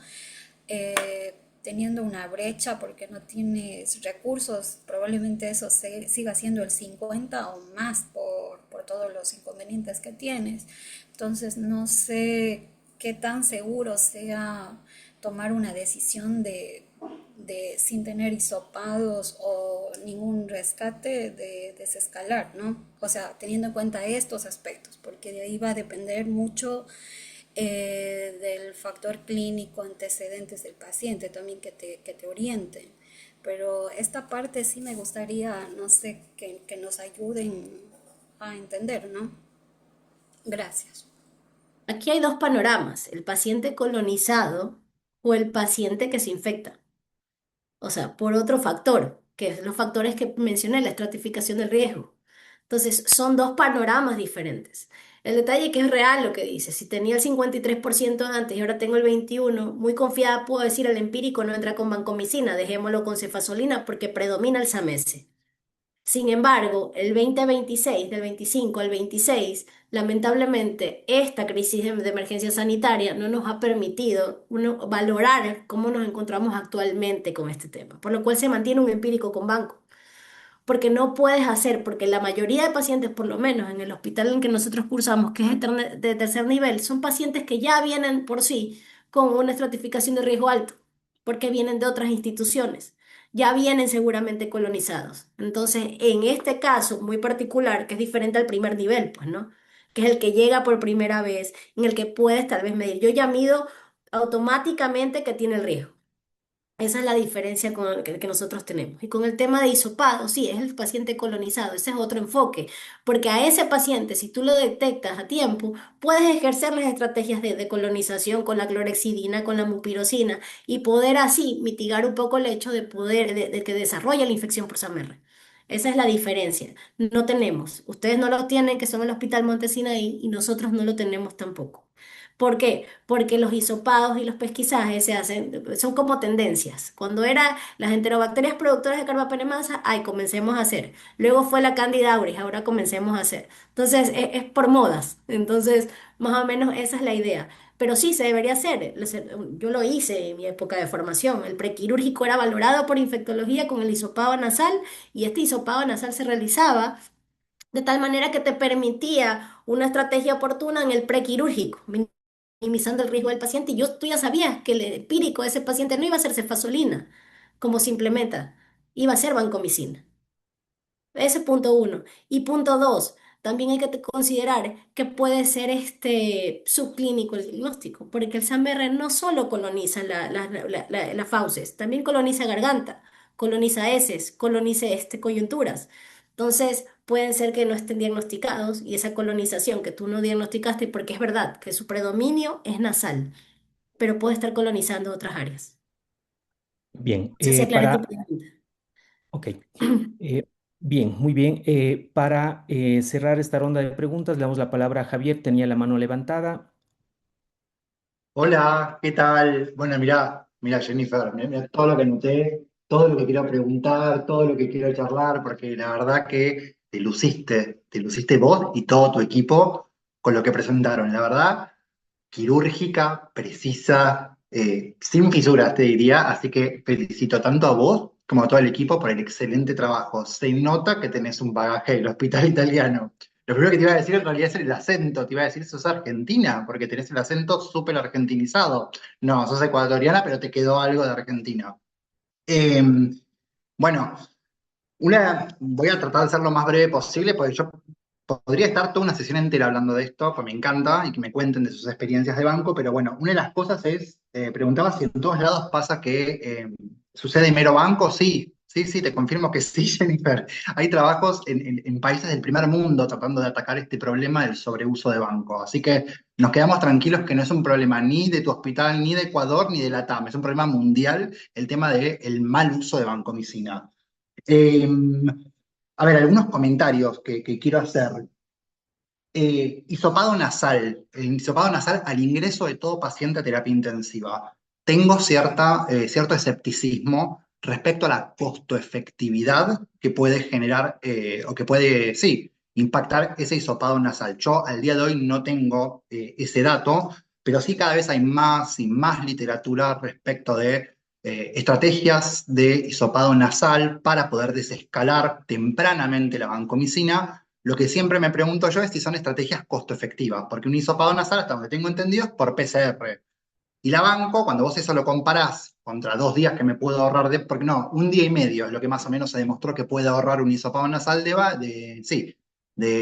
teniendo una brecha porque no tienes recursos, probablemente eso siga siendo el 50 o más por todos los inconvenientes que tienes. Entonces no sé qué tan seguro sea tomar una decisión sin tener hisopados o ningún rescate de desescalar, ¿no? O sea, teniendo en cuenta estos aspectos, porque de ahí va a depender mucho del factor clínico, antecedentes del paciente también que te orienten. Pero esta parte sí me gustaría, no sé, que nos ayuden a entender, ¿no? Gracias. Aquí hay dos panoramas, el paciente colonizado o el paciente que se infecta. O sea, por otro factor, que es los factores que mencioné, la estratificación del riesgo. Entonces, son dos panoramas diferentes. El detalle que es real lo que dice, si tenía el 53% antes y ahora tengo el 21%, muy confiada puedo decir el empírico no entra con vancomicina, dejémoslo con cefazolina porque predomina el SAMS. Sin embargo, el 2026, del 25 al 26, lamentablemente, esta crisis de emergencia sanitaria no nos ha permitido valorar cómo nos encontramos actualmente con este tema, por lo cual se mantiene un empírico con banco porque no puedes hacer, porque la mayoría de pacientes, por lo menos en el hospital en que nosotros cursamos, que es de tercer nivel, son pacientes que ya vienen por sí con una estratificación de riesgo alto, porque vienen de otras instituciones, ya vienen seguramente colonizados. Entonces, en este caso muy particular, que es diferente al primer nivel, pues, ¿no? Que es el que llega por primera vez, en el que puedes tal vez medir. Yo ya mido automáticamente que tiene el riesgo. Esa es la diferencia que nosotros tenemos. Y con el tema de hisopado, sí, es el paciente colonizado, ese es otro enfoque, porque a ese paciente, si tú lo detectas a tiempo, puedes ejercer las estrategias de colonización con la clorexidina, con la mupirocina, y poder así mitigar un poco el hecho de poder, de que desarrolle la infección por SAMR. Esa es la diferencia. No tenemos. Ustedes no lo tienen, que son el Hospital Montesinaí, y nosotros no lo tenemos tampoco. ¿Por qué? Porque los hisopados y los pesquisajes se hacen, son como tendencias. Cuando era las enterobacterias productoras de carbapenemasa, ay, comencemos a hacer. Luego fue la Candida auris, ahora comencemos a hacer. Entonces, es por modas. Entonces, más o menos esa es la idea. Pero sí, se debería hacer. Yo lo hice en mi época de formación. El prequirúrgico era valorado por infectología con el hisopado nasal y este hisopado nasal se realizaba de tal manera que te permitía una estrategia oportuna en el prequirúrgico, minimizando el riesgo del paciente. Y tú ya sabías que el empírico de ese paciente no iba a ser cefazolina, como se implementa, iba a ser vancomicina. Ese punto uno. Y punto dos, también hay que considerar que puede ser este subclínico el diagnóstico, porque el SAMR no solo coloniza las fauces, también coloniza garganta, coloniza heces, coloniza coyunturas. Entonces, pueden ser que no estén diagnosticados y esa colonización que tú no diagnosticaste, porque es verdad que su predominio es nasal, pero puede estar colonizando otras áreas. Bien, No sé si aclaré tu pregunta. ok. Bien, muy bien. Para cerrar esta ronda de preguntas, le damos la palabra a Javier. Tenía la mano levantada. Hola, ¿qué tal? Bueno, mira Jennifer, mirá todo lo que anoté, todo lo que quiero preguntar, todo lo que quiero charlar, porque la verdad que te luciste vos y todo tu equipo con lo que presentaron. La verdad, quirúrgica, precisa, sin fisuras, te diría, así que felicito tanto a vos como a todo el equipo por el excelente trabajo. Se nota que tenés un bagaje del hospital italiano. Lo primero que te iba a decir en realidad es el acento, te iba a decir sos argentina, porque tenés el acento súper argentinizado. No, sos ecuatoriana, pero te quedó algo de Argentina. Eh, bueno, voy a tratar de ser lo más breve posible, porque yo podría estar toda una sesión entera hablando de esto, pues me encanta y que me cuenten de sus experiencias de banco, pero bueno, una de las cosas es, preguntaba si en todos lados pasa que sucede mero banco. Sí, sí, sí, te confirmo que sí, Jennifer. Hay trabajos en países del primer mundo tratando de atacar este problema del sobreuso de banco. Así que nos quedamos tranquilos que no es un problema ni de tu hospital, ni de Ecuador, ni de Latam. Es un problema mundial el tema del mal uso de vancomicina. Eh, a ver, algunos comentarios que quiero hacer. Hisopado nasal. El hisopado nasal al ingreso de todo paciente a terapia intensiva. Tengo cierto escepticismo respecto a la costo-efectividad que puede generar o que puede, sí, impactar ese hisopado nasal. Yo al día de hoy no tengo ese dato, pero sí cada vez hay más y más literatura respecto de estrategias de hisopado nasal para poder desescalar tempranamente la vancomicina. Lo que siempre me pregunto yo es si son estrategias costo efectivas, porque un hisopado nasal, hasta donde tengo entendido, es por PCR. Y la banco, cuando vos eso lo comparás contra 2 días que me puedo ahorrar, porque no, 1 día y medio es lo que más o menos se demostró que puede ahorrar un hisopado nasal de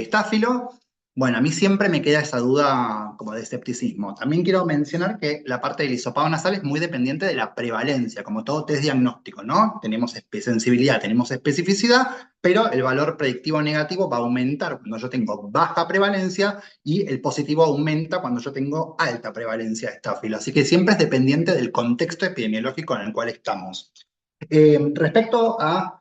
estáfilo. Bueno, a mí siempre me queda esa duda como de escepticismo. También quiero mencionar que la parte del hisopado nasal es muy dependiente de la prevalencia, como todo test diagnóstico, ¿no? Tenemos sensibilidad, tenemos especificidad, pero el valor predictivo negativo va a aumentar cuando yo tengo baja prevalencia y el positivo aumenta cuando yo tengo alta prevalencia de estáfilo. Así que siempre es dependiente del contexto epidemiológico en el cual estamos. Respecto a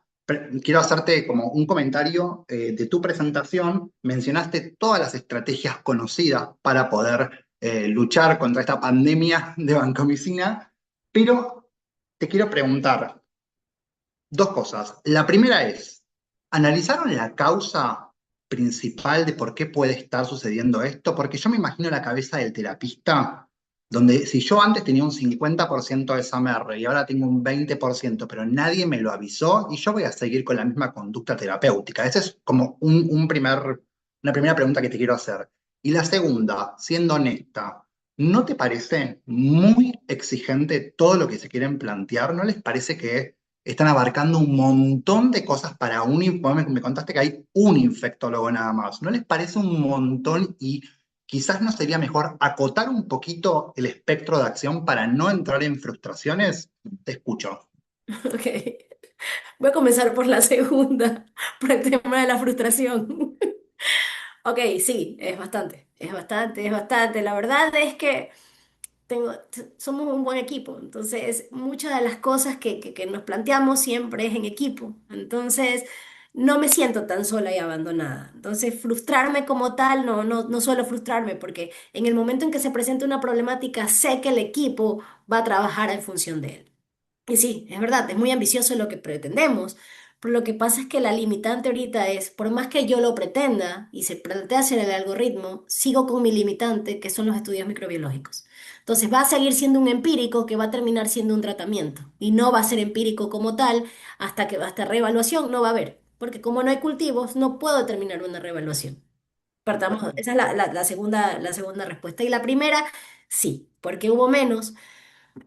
quiero hacerte como un comentario de tu presentación. Mencionaste todas las estrategias conocidas para poder luchar contra esta pandemia de vancomicina, pero te quiero preguntar 2 cosas. La primera es, ¿analizaron la causa principal de por qué puede estar sucediendo esto? Porque yo me imagino la cabeza del terapista, donde si yo antes tenía un 50% de SMR y ahora tengo un 20%, pero nadie me lo avisó y yo voy a seguir con la misma conducta terapéutica. Esa es como una primera pregunta que te quiero hacer. Y la segunda, siendo honesta, ¿no te parece muy exigente todo lo que se quieren plantear? ¿No les parece que están abarcando un montón de cosas para me contaste que hay un infectólogo nada más? ¿No les parece un montón y quizás no sería mejor acotar un poquito el espectro de acción para no entrar en frustraciones? Te escucho. Ok. Voy a comenzar por la segunda, por el tema de la frustración. Ok, sí, es bastante, es bastante, es bastante. La verdad es que somos un buen equipo, entonces muchas de las cosas que nos planteamos siempre es en equipo. Entonces, no me siento tan sola y abandonada. Entonces, frustrarme como tal, no suelo frustrarme porque en el momento en que se presenta una problemática, sé que el equipo va a trabajar en función de él. Y sí, es verdad, es muy ambicioso lo que pretendemos, pero lo que pasa es que la limitante ahorita es, por más que yo lo pretenda y se plantea hacer el algoritmo, sigo con mi limitante, que son los estudios microbiológicos. Entonces va a seguir siendo un empírico que va a terminar siendo un tratamiento y no va a ser empírico como tal hasta reevaluación no va a haber, porque como no hay cultivos, no puedo determinar una reevaluación. Partamos, esa es la segunda respuesta. Y la primera, sí, porque hubo menos.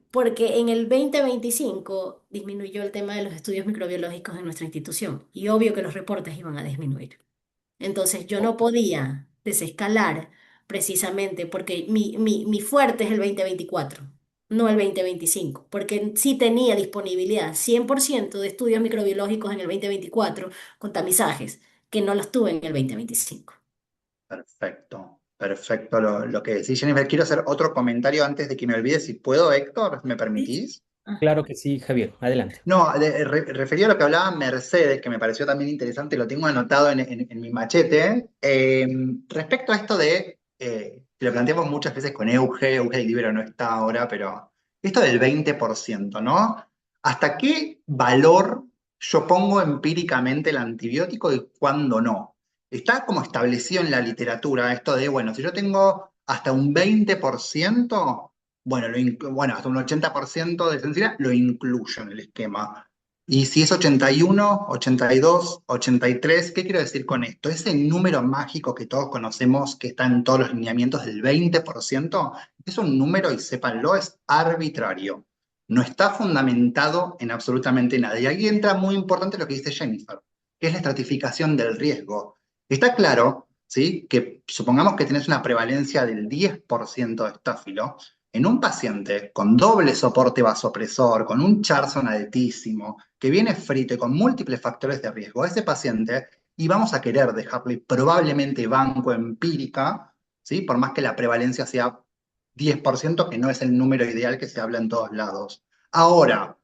Porque en el 2025 disminuyó el tema de los estudios microbiológicos en nuestra institución y obvio que los reportes iban a disminuir. Entonces yo no podía desescalar precisamente porque mi fuerte es el 2024, no el 2025, porque sí tenía disponibilidad 100% de estudios microbiológicos en el 2024 con tamizajes que no los tuve en el 2025. Perfecto, perfecto lo que decís, Jennifer. Quiero hacer otro comentario antes de que me olvide, si puedo, Héctor, ¿me Sí. permitís? Claro que sí, Javier, adelante. No, referido a lo que hablaba Mercedes, que me pareció también interesante, lo tengo anotado en mi machete. Respecto a esto que lo planteamos muchas veces con Euge Libero no está ahora, pero esto del 20%, ¿no? ¿Hasta qué valor yo pongo empíricamente el antibiótico y cuándo no? Está como establecido en la literatura esto de, bueno, si yo tengo hasta un 20%, bueno, bueno, hasta un 80% de sensibilidad lo incluyo en el esquema. Y si es 81, 82, 83, ¿qué quiero decir con esto? Ese número mágico que todos conocemos, que está en todos los lineamientos del 20%, es un número, y sépanlo, es arbitrario. No está fundamentado en absolutamente nada. Y ahí entra muy importante lo que dice Jennifer, que es la estratificación del riesgo. Está claro, ¿sí?, que supongamos que tenés una prevalencia del 10% de estáfilo. En un paciente con doble soporte vasopresor, con un Charson altísimo, que viene frito y con múltiples factores de riesgo, a ese paciente y vamos a querer dejarle probablemente banco empírica, ¿sí?, por más que la prevalencia sea 10%, que no es el número ideal que se habla en todos lados. Ahora,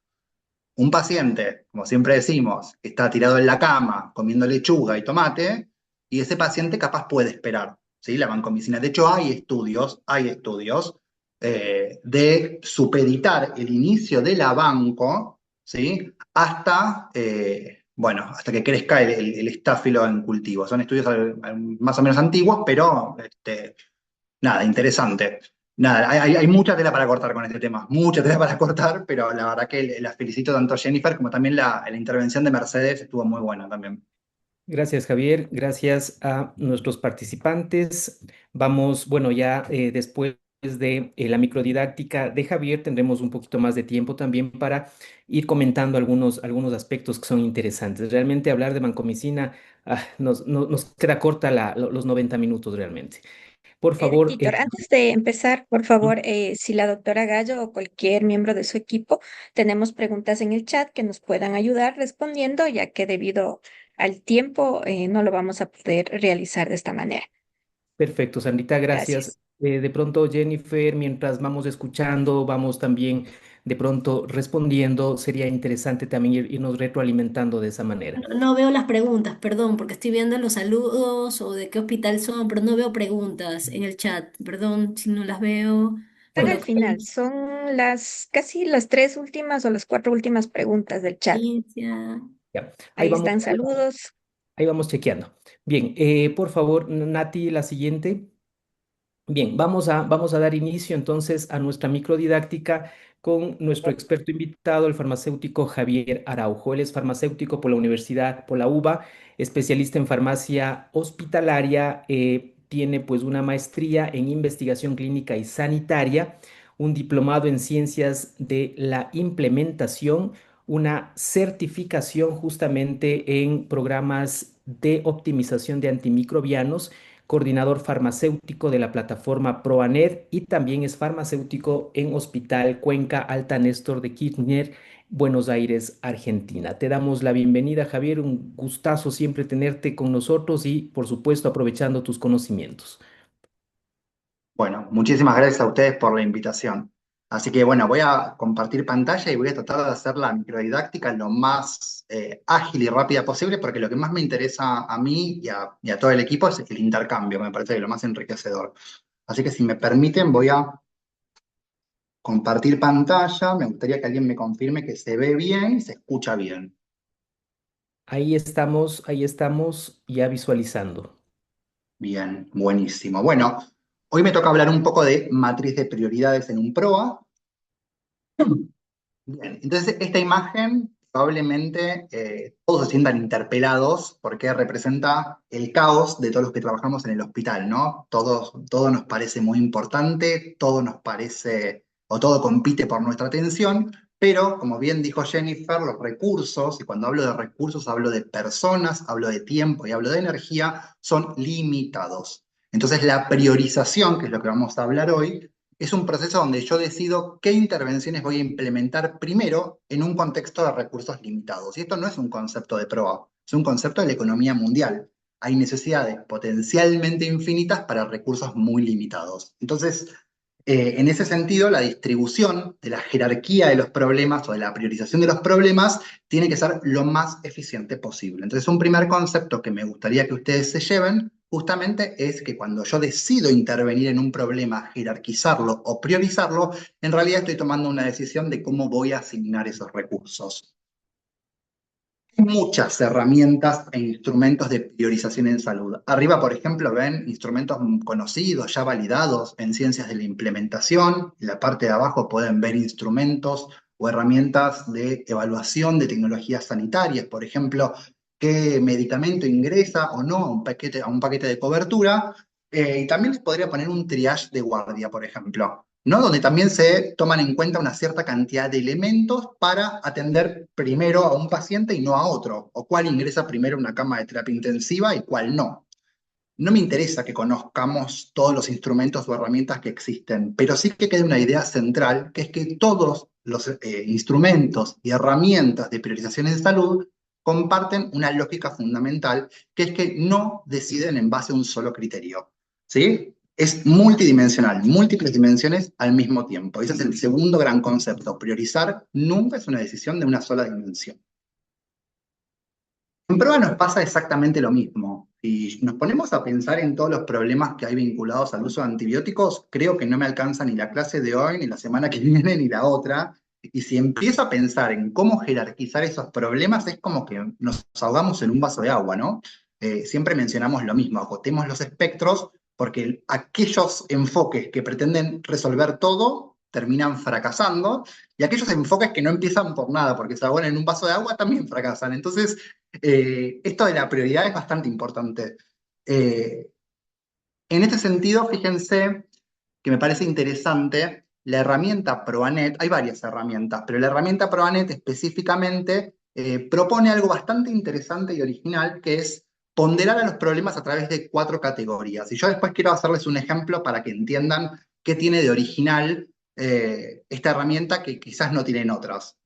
un paciente, como siempre decimos, que está tirado en la cama comiendo lechuga y tomate, y ese paciente capaz puede esperar, ¿sí?, la vancomicina. De hecho, hay estudios de supeditar el inicio de la banco, ¿sí?, bueno, hasta que crezca el estáfilo en cultivo. Son estudios más o menos antiguos, pero nada, interesante. Nada, hay mucha tela para cortar con este tema, mucha tela para cortar, pero la verdad que la felicito tanto a Jennifer como también la intervención de Mercedes estuvo muy buena también. Gracias, Javier. Gracias a nuestros participantes. Vamos, bueno, ya después de la microdidáctica de Javier, tendremos un poquito más de tiempo también para ir comentando algunos aspectos que son interesantes. Realmente hablar de vancomicina nos queda corta los 90 minutos realmente. Por favor, Víctor, antes de empezar, por favor, si la doctora Gallo o cualquier miembro de su equipo tenemos preguntas en el chat que nos puedan ayudar respondiendo, ya que debido al tiempo no lo vamos a poder realizar de esta manera. perfecto, Sandrita, gracias. Gracias. De pronto, Jennifer, mientras vamos escuchando, vamos también de pronto respondiendo, sería interesante también irnos retroalimentando de esa manera. No veo las preguntas, perdón, porque estoy viendo los saludos o de qué hospital son, pero no veo preguntas en el chat. Perdón si no las veo. Están Bueno, al final, son casi las 3 últimas o las 4 últimas preguntas del chat. Alicia. Ya, Ahí están saludos. ahí vamos chequeando. Bien, por favor, Nati, la siguiente. Bien, vamos a dar inicio entonces a nuestra microdidáctica con nuestro experto invitado, el farmacéutico Javier Araujo. Él es farmacéutico por la Universidad, por la UBA, especialista en farmacia hospitalaria, tiene pues una maestría en investigación clínica y sanitaria, un diplomado en ciencias de la implementación, una certificación justamente en programas de optimización de antimicrobianos, coordinador farmacéutico de la plataforma ProANED y también es farmacéutico en Hospital Cuenca Alta Néstor de Kirchner, Buenos Aires, Argentina. Te damos la bienvenida, Javier, un gustazo siempre tenerte con nosotros y, por supuesto, aprovechando tus conocimientos. Bueno, muchísimas gracias a ustedes por la invitación. Así que bueno, voy a compartir pantalla y voy a tratar de hacer la microdidáctica lo más ágil y rápida posible, porque lo que más me interesa a mí y a todo el equipo es el intercambio, me parece que lo más enriquecedor. Así que si me permiten, voy a compartir pantalla. Me gustaría que alguien me confirme que se ve bien y se escucha bien. Ahí estamos ya visualizando. Bien, buenísimo. Bueno, hoy me toca hablar un poco de matriz de prioridades en un PROA. Bien, entonces esta imagen probablemente todos se sientan interpelados porque representa el caos de todos los que trabajamos en el hospital, ¿no? Todo nos parece muy importante, todo nos parece, o todo compite por nuestra atención, pero como bien dijo Jennifer, los recursos, y cuando hablo de recursos hablo de personas, hablo de tiempo y hablo de energía, son limitados. Entonces la priorización, que es lo que vamos a hablar hoy, es un proceso donde yo decido qué intervenciones voy a implementar primero en un contexto de recursos limitados. Y esto no es un concepto de PROA, es un concepto de la economía mundial. Hay necesidades potencialmente infinitas para recursos muy limitados. Entonces, en ese sentido, la distribución de la jerarquía de los problemas o de la priorización de los problemas tiene que ser lo más eficiente posible. Entonces, un primer concepto que me gustaría que ustedes se lleven justamente es que cuando yo decido intervenir en un problema, jerarquizarlo o priorizarlo, en realidad estoy tomando una decisión de cómo voy a asignar esos recursos. Hay muchas herramientas e instrumentos de priorización en salud. Arriba, por ejemplo, ven instrumentos conocidos, ya validados en ciencias de la implementación. En la parte de abajo pueden ver instrumentos o herramientas de evaluación de tecnologías sanitarias, por ejemplo, qué medicamento ingresa o no a un paquete de cobertura. Y también les podría poner un triage de guardia, por ejemplo, ¿no? Donde también se toman en cuenta una cierta cantidad de elementos para atender primero a un paciente y no a otro, o cuál ingresa primero a una cama de terapia intensiva y cuál no. No me interesa que conozcamos todos los instrumentos o herramientas que existen, pero sí que quede una idea central, que es que todos los instrumentos y herramientas de priorización en salud comparten una lógica fundamental, que es que no deciden en base a un solo criterio, ¿sí? Es multidimensional, múltiples dimensiones al mismo tiempo. Ese es el segundo gran concepto. Priorizar nunca es una decisión de una sola dimensión. En prueba nos pasa exactamente lo mismo. Si nos ponemos a pensar en todos los problemas que hay vinculados al uso de antibióticos, creo que no me alcanza ni la clase de hoy, ni la semana que viene, ni la otra. Y si empiezo a pensar en cómo jerarquizar esos problemas, es como que nos ahogamos en un vaso de agua, ¿no? Siempre mencionamos lo mismo, agotemos los espectros, porque aquellos enfoques que pretenden resolver todo terminan fracasando, y aquellos enfoques que no empiezan por nada, porque se ahogan en un vaso de agua, también fracasan. Entonces, esto de la prioridad es bastante importante. En este sentido, fíjense que me parece interesante, la herramienta ProAnet, hay varias herramientas, pero la herramienta ProAnet específicamente propone algo bastante interesante y original, que es ponderar a los problemas a través de 4 categorías. Y yo después quiero hacerles un ejemplo para que entiendan qué tiene de original esta herramienta que quizás no tienen otras.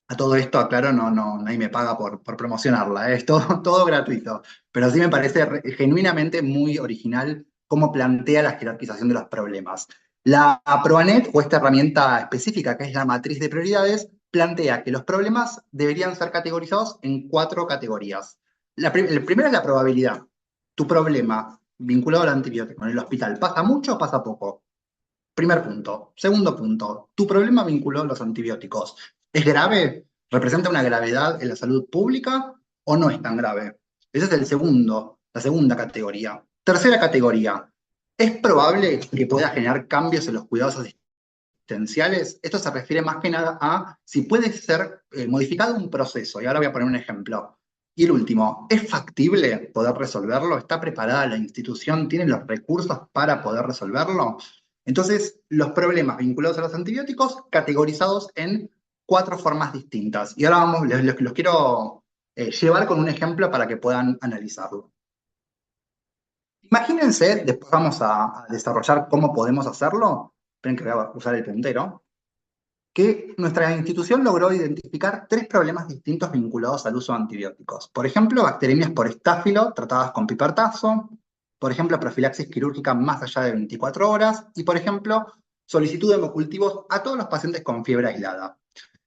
A todo esto, aclaro, nadie me paga por promocionarla, es todo, todo gratuito, pero sí me parece genuinamente muy original cómo plantea la jerarquización de los problemas. La ProAnet, o esta herramienta específica que es la matriz de prioridades, plantea que los problemas deberían ser categorizados en 4 categorías. El primero es la probabilidad. Tu problema vinculado al antibiótico en el hospital, ¿pasa mucho o pasa poco? Primer punto. Segundo punto, tu problema vinculado a los antibióticos, ¿es grave? ¿Representa una gravedad en la salud pública o no es tan grave? Ese es la segunda categoría. Tercera categoría, ¿es probable que pueda generar cambios en los cuidados asistenciales? Esto se refiere más que nada a si puede ser modificado un proceso, y ahora voy a poner un ejemplo. Y el último, ¿es factible poder resolverlo? ¿Está preparada la institución? ¿Tiene los recursos para poder resolverlo? Entonces, los problemas vinculados a los antibióticos categorizados en 4 formas distintas. Y ahora los quiero llevar con un ejemplo para que puedan analizarlo. Imagínense, después vamos a desarrollar cómo podemos hacerlo. Esperen que voy a usar el puntero. Que nuestra institución logró identificar 3 problemas distintos vinculados al uso de antibióticos. Por ejemplo, bacteremias por estáfilo tratadas con pipertazo, por ejemplo, profilaxis quirúrgica más allá de 24 horas, y por ejemplo, solicitud de hemocultivos a todos los pacientes con fiebre aislada.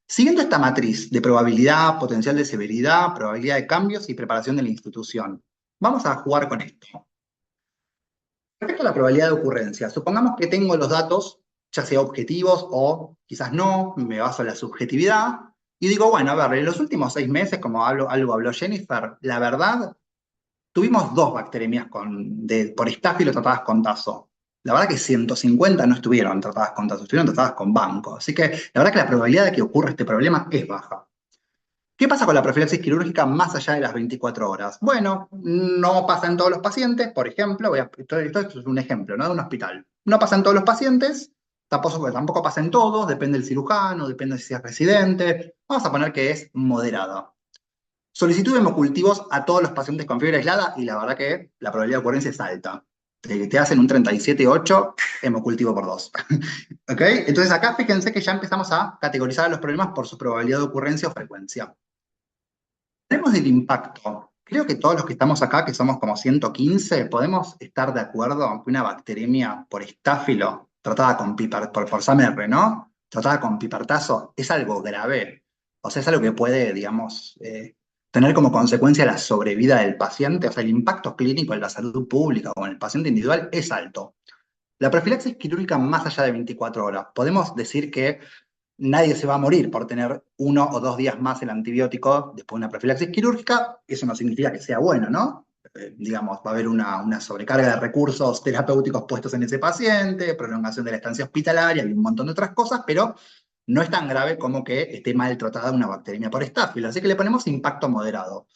Siguiendo esta matriz de probabilidad, potencial de severidad, probabilidad de cambios y preparación de la institución, vamos a jugar con esto. Respecto a la probabilidad de ocurrencia, supongamos que tengo los datos, ya sea objetivos o quizás no, me baso en la subjetividad, y digo, bueno, a ver, en los últimos 6 meses, como algo habló Jennifer, la verdad, tuvimos 2 bacteremias por estáfilo tratadas con tazo. La verdad que 150 no estuvieron tratadas con tazo, estuvieron tratadas con banco. Así que la verdad que la probabilidad de que ocurra este problema es baja. ¿Qué pasa con la profilaxis quirúrgica más allá de las 24 horas? Bueno, no pasa en todos los pacientes, por ejemplo, esto es un ejemplo, ¿no? De un hospital. No pasa en todos los pacientes, tampoco pasa en todos, depende del cirujano, depende de si es residente. Vamos a poner que es moderada. Solicitud de hemocultivos a todos los pacientes con fiebre aislada y la verdad que la probabilidad de ocurrencia es alta. Te hacen un 37,8 hemocultivo por 2. ¿Ok? Entonces acá fíjense que ya empezamos a categorizar a los problemas por su probabilidad de ocurrencia o frecuencia. Tenemos el impacto. Creo que todos los que estamos acá, que somos como 115, podemos estar de acuerdo que una bacteremia por estáfilo tratada con por SAMR, ¿no? Tratada con pipertazo, es algo grave. O sea, es algo que puede, digamos, tener como consecuencia la sobrevida del paciente. O sea, el impacto clínico en la salud pública o en el paciente individual es alto. La profilaxis quirúrgica más allá de 24 horas. Podemos decir que nadie se va a morir por tener 1 o 2 días más el antibiótico después de una profilaxis quirúrgica. Eso no significa que sea bueno, ¿no? Digamos, va a haber una sobrecarga de recursos terapéuticos puestos en ese paciente, prolongación de la estancia hospitalaria y un montón de otras cosas, pero no es tan grave como que esté maltratada una bacteremia por estáfilo. Así que le ponemos impacto moderado.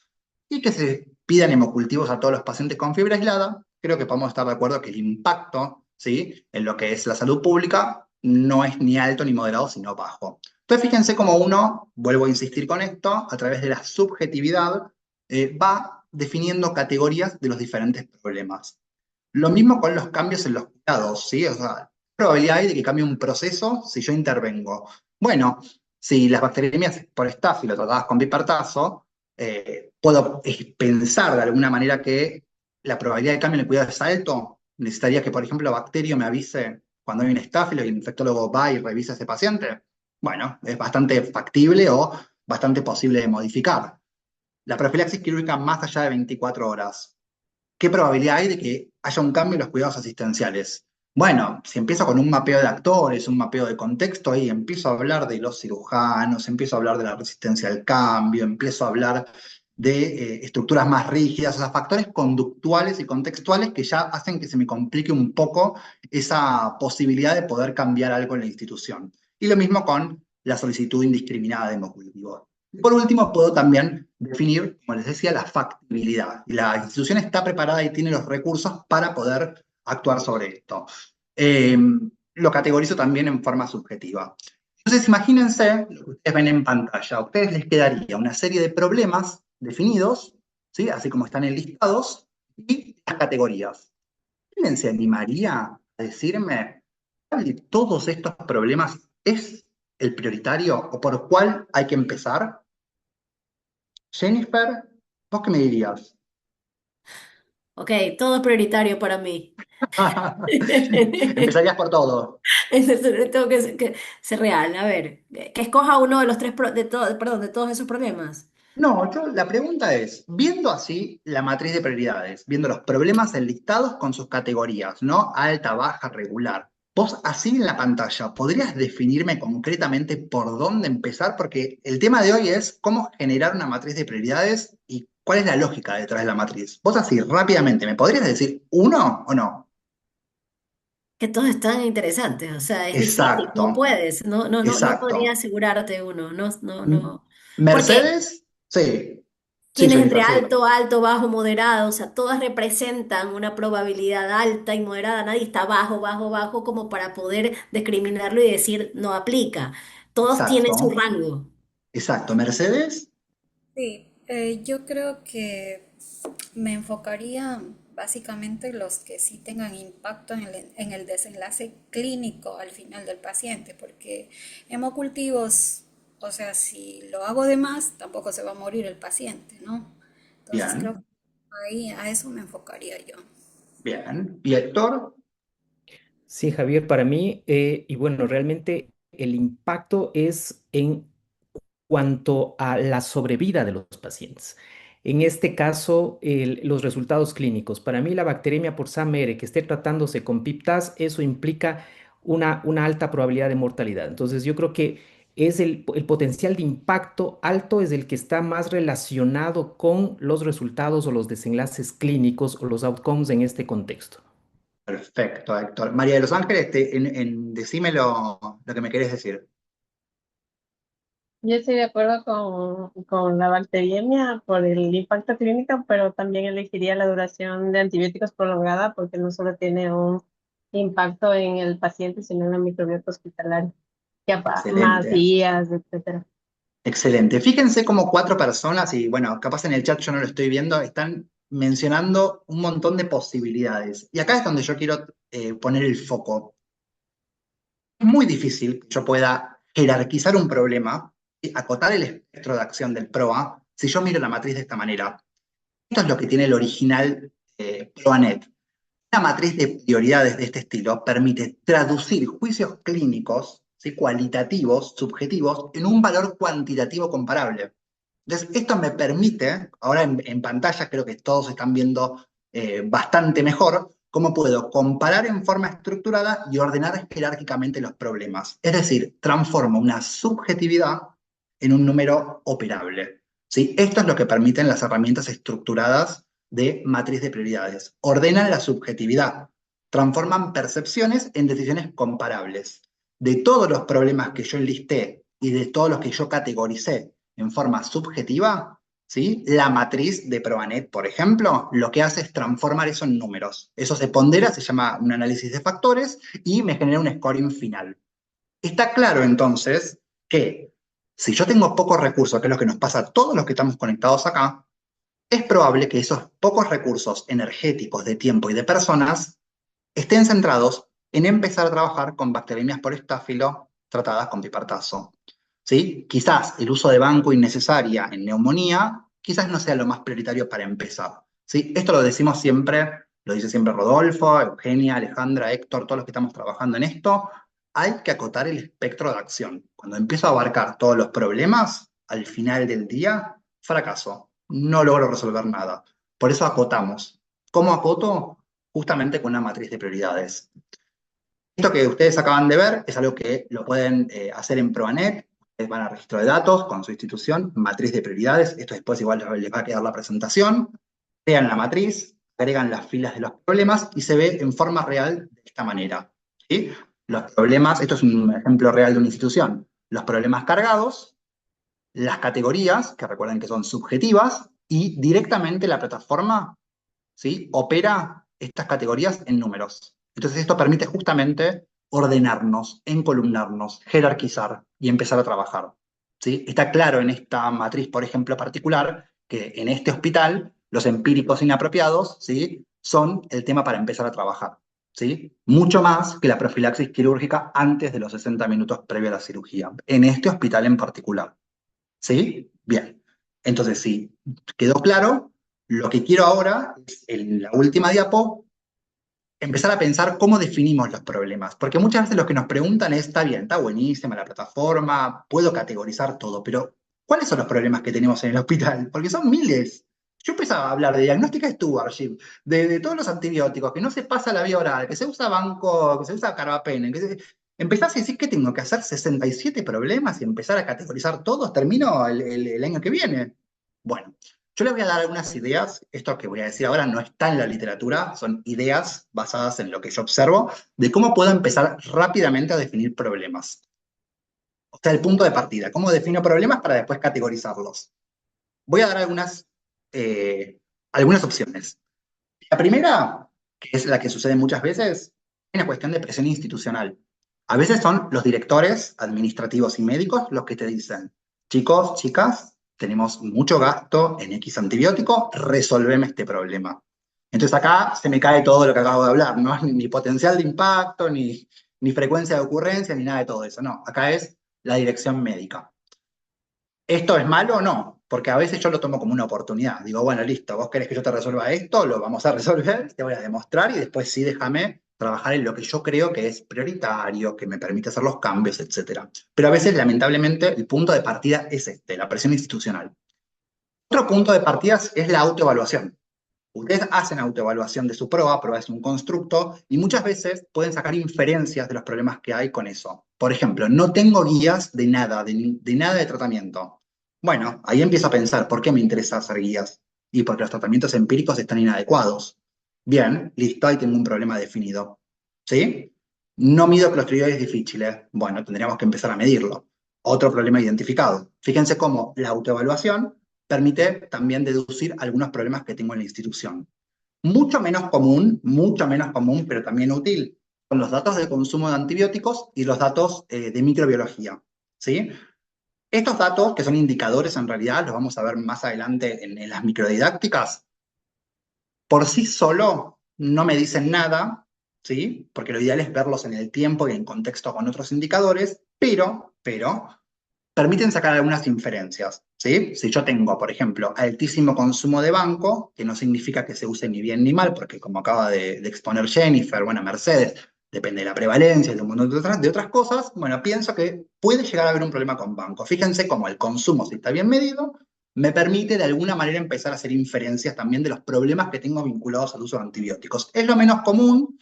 Y que se pidan hemocultivos a todos los pacientes con fiebre aislada. Creo que podemos estar de acuerdo que el impacto, ¿sí?, en lo que es la salud pública no es ni alto ni moderado, sino bajo. Entonces fíjense cómo uno, vuelvo a insistir con esto, a través de la subjetividad, va definiendo categorías de los diferentes problemas. Lo mismo con los cambios en los cuidados, ¿sí? O sea, ¿qué probabilidad hay de que cambie un proceso si yo intervengo? Bueno, si las bacteriemias por estáfilo tratadas con pipertazo, puedo pensar de alguna manera que la probabilidad de cambio en el cuidado es alto. Necesitaría que, por ejemplo, la bacteria me avise cuando hay un estáfilo y el infectólogo va y revisa a ese paciente. Bueno, es bastante factible o bastante posible de modificar. La profilaxis quirúrgica más allá de 24 horas. ¿Qué probabilidad hay de que haya un cambio en los cuidados asistenciales? Bueno, si empiezo con un mapeo de actores, un mapeo de contexto, ahí empiezo a hablar de los cirujanos, empiezo a hablar de la resistencia al cambio, empiezo a hablar de estructuras más rígidas, o sea, factores conductuales y contextuales que ya hacen que se me complique un poco esa posibilidad de poder cambiar algo en la institución. Y lo mismo con la solicitud indiscriminada de hemocultivo. Y por último, puedo también definir, como les decía, la factibilidad. Y la institución está preparada y tiene los recursos para poder actuar sobre esto. eh, lo categorizo también en forma subjetiva. Entonces, imagínense lo que ustedes ven en pantalla. A ustedes les quedaría una serie de problemas definidos, ¿sí? Así como están enlistados, y las categorías. ¿Alguien se animaría a decirme cuál de todos estos problemas es el prioritario o por cuál hay que empezar? Jennifer, ¿vos qué me dirías? Ok, todo es prioritario para mí. Empezarías por todo. Entonces, tengo que ser real. A ver, que escoja uno de los tres, perdón, de todos esos problemas. No, la pregunta es, viendo así la matriz de prioridades, viendo los problemas enlistados con sus categorías, ¿no? Alta, baja, regular. Vos así en la pantalla, ¿podrías definirme concretamente por dónde empezar? Porque el tema de hoy es cómo generar una matriz de prioridades y cuál es la lógica detrás de la matriz. Vos así rápidamente, ¿me podrías decir uno o no? Que todos están interesantes, o sea, es difícil, Exacto, no puedes, no podría exacto. asegurarte uno, M- porque ¿Mercedes? Sí, sí, tienes entre Jennifer, sí. alto, alto, bajo, moderado, o sea, todas representan una probabilidad alta y moderada, nadie está bajo, bajo, bajo como para poder discriminarlo y decir no aplica, todos tienen su Exacto, rango. exacto. ¿Mercedes? Sí, yo creo que me enfocaría básicamente en los que sí tengan impacto en el desenlace clínico al final del paciente, porque hemocultivos, o sea, si lo hago de más, tampoco se va a morir el paciente, ¿no? Entonces creo que Bien, ahí a eso me enfocaría yo. bien. ¿Y Héctor? Sí, Javier, para mí, y bueno, realmente el impacto es en cuanto a la sobrevida de los pacientes. En este caso, los resultados clínicos. Para mí, la bacteremia por SAM-R que esté tratándose con PIP-TAS, eso implica una alta probabilidad de mortalidad. Entonces, yo creo que es el potencial de impacto alto es el que está más relacionado con los resultados o los desenlaces clínicos o los outcomes en este contexto. Perfecto, Héctor. María de los Ángeles, decime lo que me querés decir. Yo estoy de acuerdo con la bacteriemia por el impacto clínico, pero también elegiría la duración de antibióticos prolongada porque no solo tiene un impacto en el paciente, sino en la microbiota hospitalaria, más Excelente, días, etcétera. excelente. Fíjense como cuatro personas, y bueno, capaz en el chat yo no lo estoy viendo, están mencionando un montón de posibilidades. Y acá es donde yo quiero poner el foco. Es muy difícil que yo pueda jerarquizar un problema y acotar el espectro de acción del PROA si yo miro la matriz de esta manera. Esto es lo que tiene el original PROANET. Una matriz de prioridades de este estilo permite traducir juicios clínicos, ¿sí? Cualitativos, subjetivos, en un valor cuantitativo comparable. Entonces, esto me permite, ahora en pantalla creo que todos están viendo bastante mejor, cómo puedo comparar en forma estructurada y ordenar jerárquicamente los problemas. Es decir, transformo una subjetividad en un número operable. ¿Sí? Esto es lo que permiten las herramientas estructuradas de matriz de prioridades. Ordenan la subjetividad, transforman percepciones en decisiones comparables. De todos los problemas que yo enlisté y de todos los que yo categoricé en forma subjetiva, ¿sí? La matriz de Proanet, por ejemplo, lo que hace es transformar eso en números. Eso se pondera, se llama un análisis de factores y me genera un scoring final. Está claro entonces que si yo tengo pocos recursos, que es lo que nos pasa a todos los que estamos conectados acá, es probable que esos pocos recursos energéticos de tiempo y de personas estén centrados en empezar a trabajar con bacteremias por estáfilo tratadas con pipartazo. ¿Sí? Quizás el uso de banco innecesaria en neumonía, quizás no sea lo más prioritario para empezar. ¿Sí? Esto lo decimos siempre, lo dice siempre Rodolfo, Eugenia, Alejandra, Héctor, todos los que estamos trabajando en esto. Hay que acotar el espectro de acción. Cuando empiezo a abarcar todos los problemas, al final del día, fracaso. No logro resolver nada. Por eso acotamos. ¿Cómo acoto? Justamente con una matriz de prioridades. Esto que ustedes acaban de ver es algo que lo pueden hacer en Proanet. Ustedes van a registro de datos con su institución, matriz de prioridades. Esto después igual les va a quedar la presentación. Crean la matriz, agregan las filas de los problemas y se ve en forma real de esta manera. ¿Sí? Los problemas, esto es un ejemplo real de una institución. Los problemas cargados, las categorías, que recuerden que son subjetivas, y directamente la plataforma, ¿sí? Opera estas categorías en números. Entonces esto permite justamente ordenarnos, encolumnarnos, jerarquizar y empezar a trabajar. ¿Sí? Está claro en esta matriz, por ejemplo, particular, que en este hospital los empíricos inapropiados, ¿sí?, son el tema para empezar a trabajar. ¿Sí? Mucho más que la profilaxis quirúrgica antes de los 60 minutos previo a la cirugía, en este hospital en particular. ¿Sí? Bien. Entonces, sí, quedó claro. Lo que quiero ahora es, en la última diapo, empezar a pensar cómo definimos los problemas. Porque muchas veces lo que nos preguntan es, está bien, está buenísima la plataforma, puedo categorizar todo, pero ¿cuáles son los problemas que tenemos en el hospital? Porque son miles. Yo empezaba a hablar de diagnóstica stewardship, de todos los antibióticos, que no se pasa la vía oral, que se usa banco, que se usa carbapenem. Empezás a decir que tengo que hacer 67 problemas y empezar a categorizar todos, termino el año que viene. Bueno, yo les voy a dar algunas ideas. Esto que voy a decir ahora no está en la literatura, son ideas basadas en lo que yo observo, de cómo puedo empezar rápidamente a definir problemas. O sea, el punto de partida, cómo defino problemas para después categorizarlos. Voy a dar algunas opciones. La primera, que es la que sucede muchas veces, es una cuestión de presión institucional. A veces son los directores administrativos y médicos los que te dicen, chicos, chicas, tenemos mucho gasto en X antibiótico, resolveme este problema. Entonces acá se me cae todo lo que acabo de hablar, no es ni potencial de impacto, ni frecuencia de ocurrencia, ni nada de todo eso. No, acá es la dirección médica. ¿Esto es malo o no? Porque a veces yo lo tomo como una oportunidad. Digo, bueno, listo, vos querés que yo te resuelva esto, lo vamos a resolver, te voy a demostrar y después sí déjame trabajar en lo que yo creo que es prioritario, que me permite hacer los cambios, etc. Pero a veces, lamentablemente, el punto de partida es la presión institucional. Otro punto de partida es la autoevaluación. Ustedes hacen autoevaluación de su prueba es un constructo, y muchas veces pueden sacar inferencias de los problemas que hay con eso. Por ejemplo, no tengo guías de nada, de nada de tratamiento. Bueno, ahí empiezo a pensar, ¿por qué me interesa hacer guías? Y porque los tratamientos empíricos están inadecuados. Bien, listo, ahí tengo un problema definido. ¿Sí? No mido clostridioides difíciles. Bueno, tendríamos que empezar a medirlo. Otro problema identificado. Fíjense cómo la autoevaluación permite también deducir algunos problemas que tengo en la institución. Mucho menos común, pero también útil, son los datos de consumo de antibióticos y los datos de microbiología. ¿Sí? Estos datos, que son indicadores en realidad, los vamos a ver más adelante en las microdidácticas, por sí solo no me dicen nada, ¿sí? Porque lo ideal es verlos en el tiempo y en contexto con otros indicadores, pero permiten sacar algunas inferencias, ¿sí? Si yo tengo, por ejemplo, altísimo consumo de banco, que no significa que se use ni bien ni mal, porque como acaba de exponer Jennifer, bueno, Mercedes, depende de la prevalencia y de un montón de otras cosas, bueno, pienso que puede llegar a haber un problema con banco. Fíjense cómo el consumo, si está bien medido, me permite de alguna manera empezar a hacer inferencias también de los problemas que tengo vinculados al uso de antibióticos. Es lo menos común,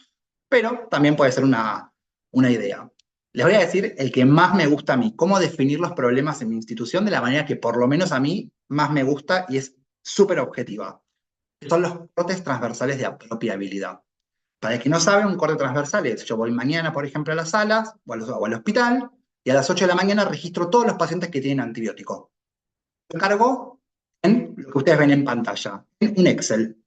pero también puede ser una idea. Les voy a decir el que más me gusta a mí, cómo definir los problemas en mi institución de la manera que por lo menos a mí más me gusta y es súper objetiva. Son los cortes transversales de apropiabilidad. Para el que no sabe, un corte transversal es, yo voy mañana, por ejemplo, a las salas o al hospital y a las 8 de la mañana registro todos los pacientes que tienen antibiótico. Lo cargo en lo que ustedes ven en pantalla, en un Excel.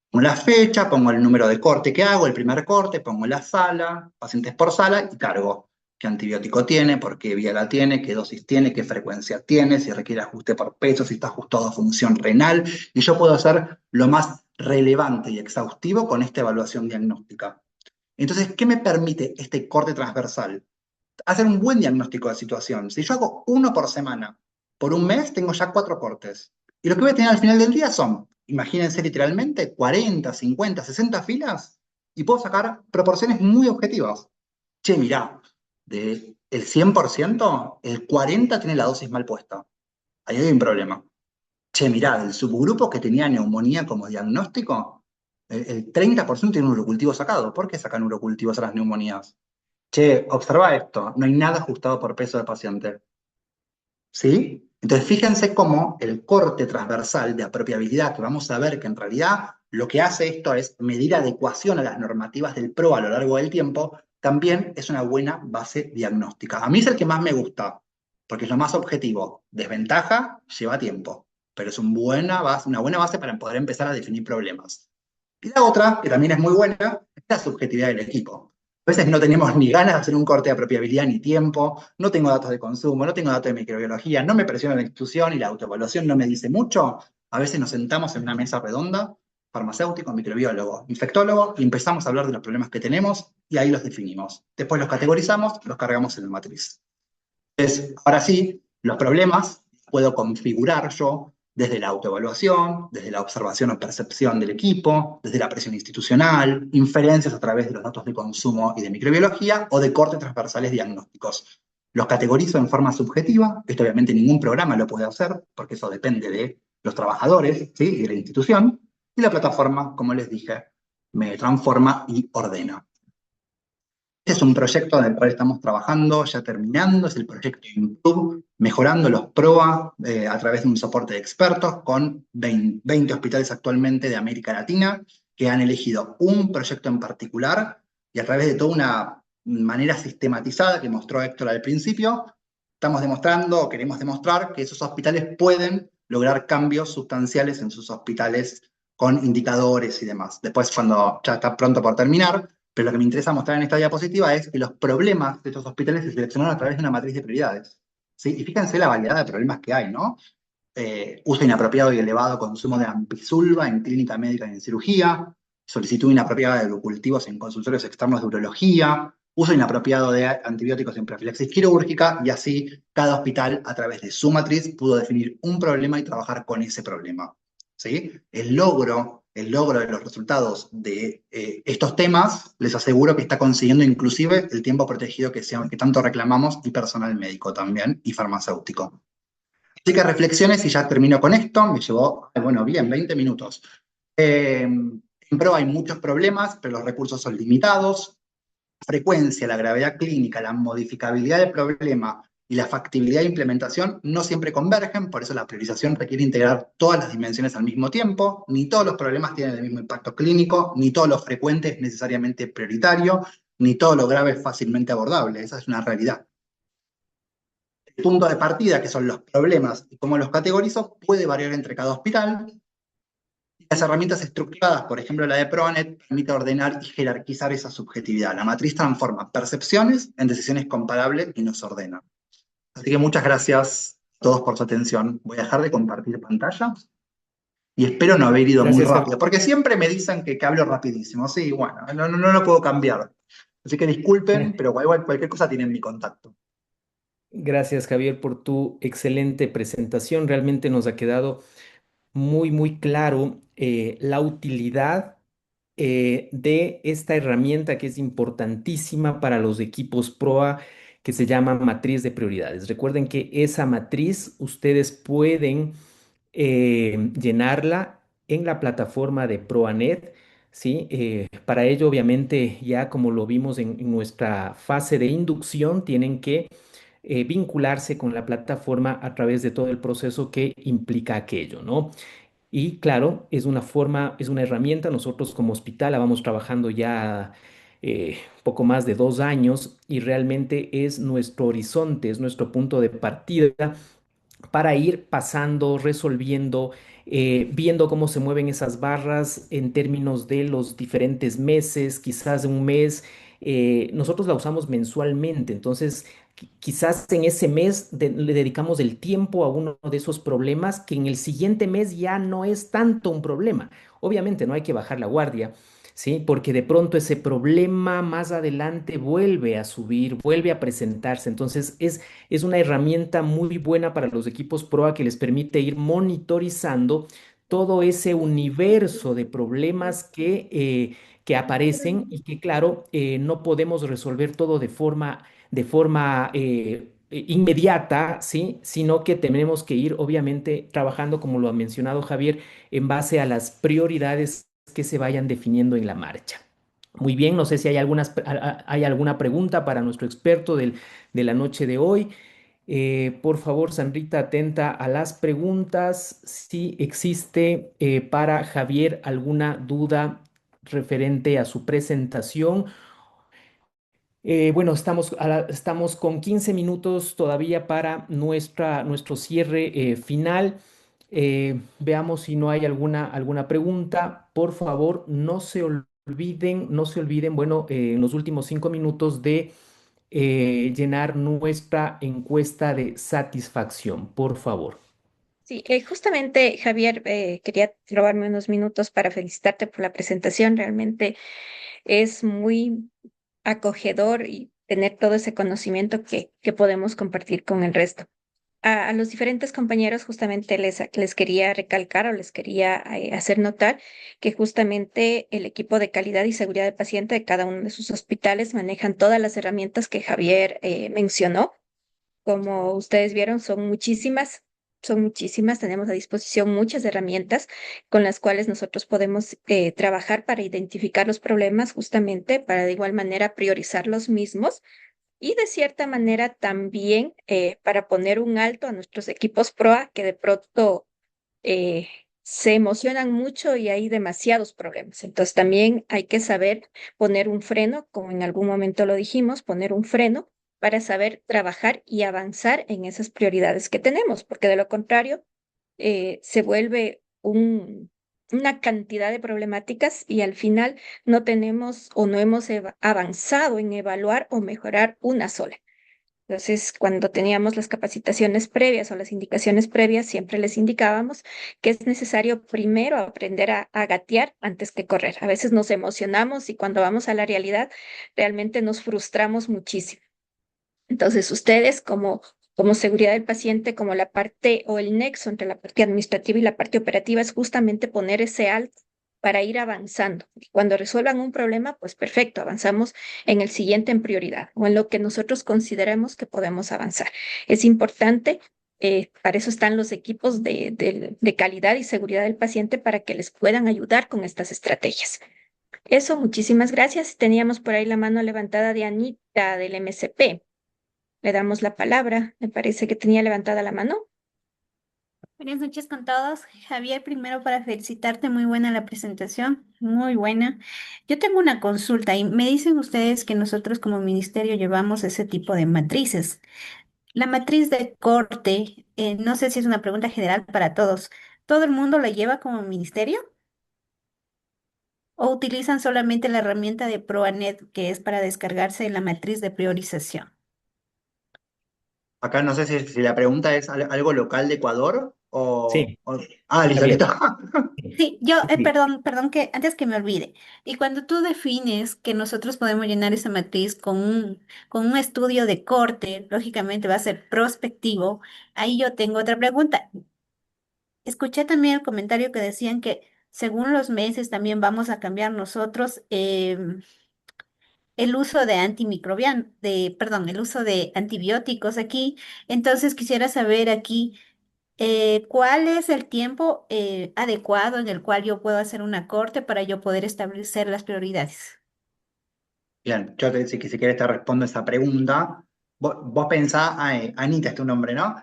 Pongo la fecha, pongo el número de corte que hago, el primer corte, pongo la sala, pacientes por sala y cargo qué antibiótico tiene, por qué vía la tiene, qué dosis tiene, qué frecuencia tiene, si requiere ajuste por peso, si está ajustado a función renal. Y yo puedo hacer lo más relevante y exhaustivo con esta evaluación diagnóstica. Entonces, ¿qué me permite este corte transversal? Hacer un buen diagnóstico de situación. Si yo hago uno por semana, por un mes tengo ya 4 cortes. Y lo que voy a tener al final del día son, imagínense literalmente, 40, 50, 60 filas y puedo sacar proporciones muy objetivas. Che, mirá, del 100%, el 40% tiene la dosis mal puesta. Ahí hay un problema. Che, mirá, del subgrupo que tenía neumonía como diagnóstico, el 30% tiene un urocultivo sacado. ¿Por qué sacan urocultivos a las neumonías? Che, observa esto, no hay nada ajustado por peso del paciente. ¿Sí? Entonces, fíjense cómo el corte transversal de apropiabilidad, que vamos a ver que en realidad lo que hace esto es medir adecuación a las normativas del PRO a lo largo del tiempo, también es una buena base diagnóstica. A mí es el que más me gusta, porque es lo más objetivo. Desventaja, lleva tiempo, pero es una buena base para poder empezar a definir problemas. Y la otra, que también es muy buena, la subjetividad del equipo. A veces no tenemos ni ganas de hacer un corte de apropiabilidad ni tiempo, no tengo datos de consumo, no tengo datos de microbiología, no me presiona la institución y la autoevaluación no me dice mucho. A veces nos sentamos en una mesa redonda, farmacéutico, microbiólogo, infectólogo, y empezamos a hablar de los problemas que tenemos y ahí los definimos. Después los categorizamos, los cargamos en la matriz. Entonces, ahora sí, los problemas puedo configurar yo desde la autoevaluación, desde la observación o percepción del equipo, desde la presión institucional, inferencias a través de los datos de consumo y de microbiología o de cortes transversales diagnósticos. Los categorizo en forma subjetiva, esto obviamente ningún programa lo puede hacer, porque eso depende de los trabajadores, ¿sí?, y de la institución, y la plataforma, como les dije, me transforma y ordena. Este es un proyecto en el cual estamos trabajando, ya terminando, es el proyecto Improve, mejorando los PROA a través de un soporte de expertos con 20 hospitales actualmente de América Latina que han elegido un proyecto en particular y a través de toda una manera sistematizada que mostró Héctor al principio, estamos demostrando o queremos demostrar que esos hospitales pueden lograr cambios sustanciales en sus hospitales con indicadores y demás. Después, cuando ya está pronto por terminar, pero lo que me interesa mostrar en esta diapositiva es que los problemas de estos hospitales se seleccionaron a través de una matriz de prioridades, ¿sí? Y fíjense la variedad de problemas que hay, ¿no? Uso inapropiado y elevado consumo de ampicilva en clínica médica y en cirugía, solicitud inapropiada de cultivos en consultorios externos de urología, uso inapropiado de antibióticos en profilaxis quirúrgica, y así cada hospital, a través de su matriz, pudo definir un problema y trabajar con ese problema, ¿sí? El logro de los resultados de estos temas, les aseguro que está consiguiendo inclusive el tiempo protegido que tanto reclamamos, y personal médico también, y farmacéutico. Así que reflexiones y ya termino con esto, me llevó, bueno, bien, 20 minutos. En PRO hay muchos problemas, pero los recursos son limitados. La frecuencia, la gravedad clínica, la modificabilidad del problema y la factibilidad de implementación no siempre convergen, por eso la priorización requiere integrar todas las dimensiones al mismo tiempo. Ni todos los problemas tienen el mismo impacto clínico, ni todo lo frecuente es necesariamente prioritario, ni todo lo grave es fácilmente abordable, esa es una realidad. El punto de partida, que son los problemas y cómo los categorizo, puede variar entre cada hospital. Las herramientas estructuradas, por ejemplo la de ProAnet, permite ordenar y jerarquizar esa subjetividad. La matriz transforma percepciones en decisiones comparables y nos ordena. Así que muchas gracias a todos por su atención. Voy a dejar de compartir pantalla y espero no haber ido muy Gracias, rápido, porque siempre me dicen que hablo rapidísimo. Sí, bueno, no lo puedo cambiar. Así que disculpen, pero igual cualquier cosa tienen mi contacto. Gracias, Javier, por tu excelente presentación. Realmente nos ha quedado muy, muy claro la utilidad de esta herramienta que es importantísima para los equipos PROA, que se llama matriz de prioridades. Recuerden que esa matriz ustedes pueden llenarla en la plataforma de ProAnet, ¿sí? Para ello, obviamente, ya como lo vimos en nuestra fase de inducción, tienen que vincularse con la plataforma a través de todo el proceso que implica aquello, ¿no? Y claro, es una forma, es una herramienta. Nosotros como hospital la vamos trabajando ya poco más de 2 años, y realmente es nuestro horizonte, es nuestro punto de partida para ir pasando, resolviendo, viendo cómo se mueven esas barras en términos de los diferentes meses, quizás un mes. Nosotros la usamos mensualmente, entonces quizás en ese mes le dedicamos el tiempo a uno de esos problemas que en el siguiente mes ya no es tanto un problema. Obviamente no hay que bajar la guardia, ¿sí? Porque de pronto ese problema más adelante vuelve a subir, vuelve a presentarse. Entonces es una herramienta muy buena para los equipos PROA, que les permite ir monitorizando todo ese universo de problemas que aparecen, y que, claro, no podemos resolver todo de forma inmediata, ¿sí? Sino que tenemos que ir, obviamente, trabajando, como lo ha mencionado Javier, en base a las prioridades que se vayan definiendo en la marcha. Muy bien, no sé si hay alguna pregunta para nuestro experto de la noche de hoy. Por favor, Sandrita, atenta a las preguntas. Si existe para Javier alguna duda referente a su presentación. Bueno, estamos con 15 minutos todavía para nuestro cierre final. Veamos si no hay alguna pregunta. Por favor, no se olviden no se olviden, bueno, en los últimos 5 minutos de llenar nuestra encuesta de satisfacción, por favor. Sí, justamente Javier, quería robarme unos minutos para felicitarte por la presentación. Realmente es muy acogedor y tener todo ese conocimiento que podemos compartir con el resto. A los diferentes compañeros justamente les quería recalcar o les quería hacer notar que justamente el equipo de calidad y seguridad del paciente de cada uno de sus hospitales manejan todas las herramientas que Javier mencionó. Como ustedes vieron, son muchísimas, tenemos a disposición muchas herramientas con las cuales nosotros podemos trabajar para identificar los problemas justamente para de igual manera priorizar los mismos y de cierta manera también para poner un alto a nuestros equipos PROA que de pronto eh, se emocionan mucho y hay demasiados problemas. Entonces también hay que saber poner un freno, como en algún momento lo dijimos, poner un freno para saber trabajar y avanzar en esas prioridades que tenemos, porque de lo contrario se vuelve una cantidad de problemáticas y al final no tenemos o no hemos avanzado en evaluar o mejorar una sola. Entonces, cuando teníamos las capacitaciones previas o las indicaciones previas, siempre les indicábamos que es necesario primero aprender a gatear antes que correr. A veces nos emocionamos y cuando vamos a la realidad, realmente nos frustramos muchísimo. Entonces, ustedes como seguridad del paciente, como la parte o el nexo entre la parte administrativa y la parte operativa es justamente poner ese alto para ir avanzando. Y cuando resuelvan un problema, pues perfecto, avanzamos en el siguiente en prioridad o en lo que nosotros consideremos que podemos avanzar. Es importante, para eso están los equipos de calidad y seguridad del paciente para que les puedan ayudar con estas estrategias. Eso, muchísimas gracias. Teníamos por ahí la mano levantada de Anita del MCP. Le damos la palabra. Me parece que tenía levantada la mano. Buenas noches con todos. Javier, primero para felicitarte, muy buena la presentación, muy buena. Yo tengo una consulta y me dicen ustedes que nosotros como ministerio llevamos ese tipo de matrices. La matriz de corte, no sé si es una pregunta general para todos. ¿Todo el mundo la lleva como ministerio? ¿O utilizan solamente la herramienta de ProAnet que es para descargarse en la matriz de priorización? Acá no sé si la pregunta es algo local de Ecuador Sí, Ah, listo, Javier. listo. Sí, yo, Sí. perdón que antes que me olvide. Y cuando tú defines que nosotros podemos llenar esa matriz con un estudio de corte, lógicamente va a ser prospectivo, ahí yo tengo otra pregunta. Escuché también el comentario que decían que según los meses también vamos a cambiar nosotros el uso de el uso de antibióticos aquí. Entonces quisiera saber aquí. ¿Cuál es el tiempo adecuado en el cual yo puedo hacer una corte para yo poder establecer las prioridades? Bien, si querés te respondo esa pregunta. Vos pensá, Anita es tu nombre, ¿no?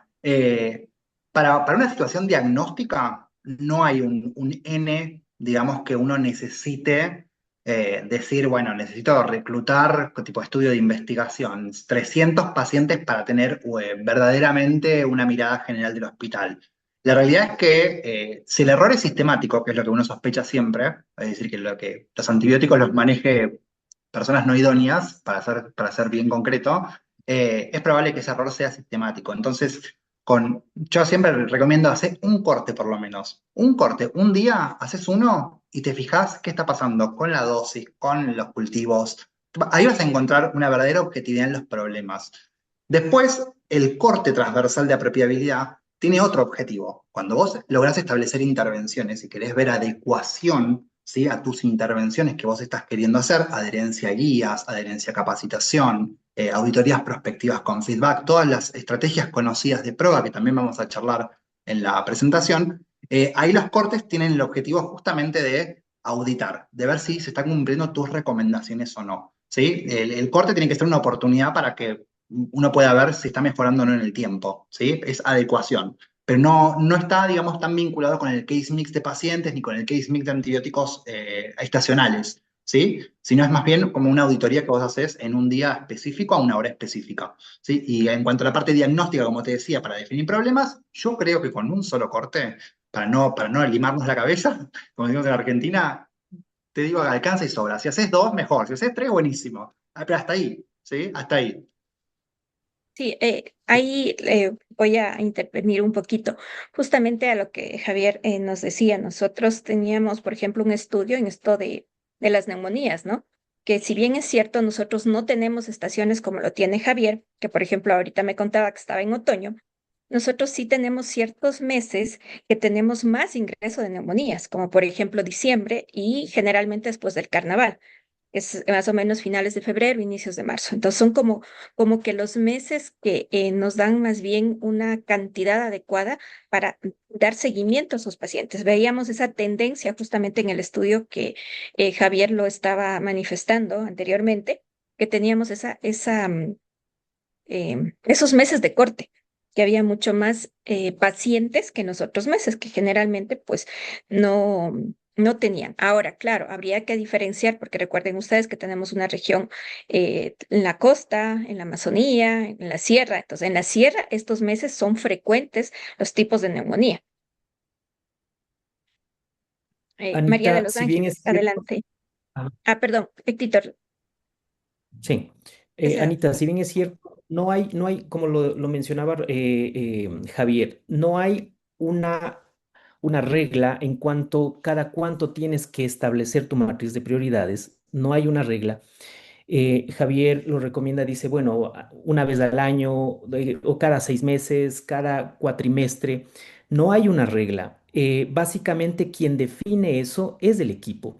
Para una situación diagnóstica no hay un N, digamos, que uno necesite decir, bueno, necesito reclutar tipo estudio de investigación, 300 pacientes para tener verdaderamente una mirada general del hospital. La realidad es que si el error es sistemático, que es lo que uno sospecha siempre, es decir, que los antibióticos los maneje personas no idóneas, para ser bien concreto, es probable que ese error sea sistemático. Entonces, yo siempre recomiendo hacer un corte por lo menos. Un corte, un día haces uno y te fijas qué está pasando con la dosis, con los cultivos. Ahí vas a encontrar una verdadera objetividad en los problemas. Después, el corte transversal de apropiabilidad tiene otro objetivo. Cuando vos lográs establecer intervenciones y querés ver adecuación, ¿sí?, a tus intervenciones que vos estás queriendo hacer, adherencia a guías, adherencia a capacitación, auditorías prospectivas con feedback, todas las estrategias conocidas de prueba que también vamos a charlar en la presentación, ahí los cortes tienen el objetivo justamente de auditar, de ver si se están cumpliendo tus recomendaciones o no. ¿Sí? El corte tiene que ser una oportunidad para que uno pueda ver si está mejorando o no en el tiempo. ¿Sí? Es adecuación. Pero no está, digamos, tan vinculado con el case mix de pacientes ni con el case mix de antibióticos estacionales. ¿Sí? Sino es más bien como una auditoría que vos haces en un día específico a una hora específica. ¿Sí? Y en cuanto a la parte diagnóstica, como te decía, para definir problemas, yo creo que con un solo corte, para no limarnos la cabeza, como decimos en Argentina, te digo, alcanza y sobra. Si haces dos, mejor. Si haces tres, buenísimo. Pero hasta ahí, ¿sí? Hasta ahí. Sí, ahí voy a intervenir un poquito. Justamente a lo que Javier nos decía, nosotros teníamos, por ejemplo, un estudio en esto de las neumonías, ¿no? Que si bien es cierto, nosotros no tenemos estaciones como lo tiene Javier, que por ejemplo ahorita me contaba que estaba en otoño, nosotros sí tenemos ciertos meses que tenemos más ingreso de neumonías, como por ejemplo diciembre y generalmente después del carnaval. Es más o menos finales de febrero, inicios de marzo. Entonces son como que los meses que nos dan más bien una cantidad adecuada para dar seguimiento a sus pacientes. Veíamos esa tendencia justamente en el estudio que Javier lo estaba manifestando anteriormente, que teníamos esos meses de corte, que había mucho más pacientes que en los otros meses, que generalmente pues no, no tenían. Ahora, claro, habría que diferenciar, porque recuerden ustedes que tenemos una región en la costa, en la Amazonía, en la sierra. Entonces, en la sierra estos meses son frecuentes los tipos de neumonía. María de Anita, los si bien es Ángeles, cierto, adelante. ah, Ah, perdón, Héctor, sí. esa. Anita, si bien es cierto, no hay, como lo mencionaba Javier, no hay una regla en cuanto cada cuánto tienes que establecer tu matriz de prioridades. No hay una regla. Javier lo recomienda, dice, bueno, una vez al año o cada 6 meses, cada cuatrimestre. No hay una regla. Básicamente quien define eso es el equipo,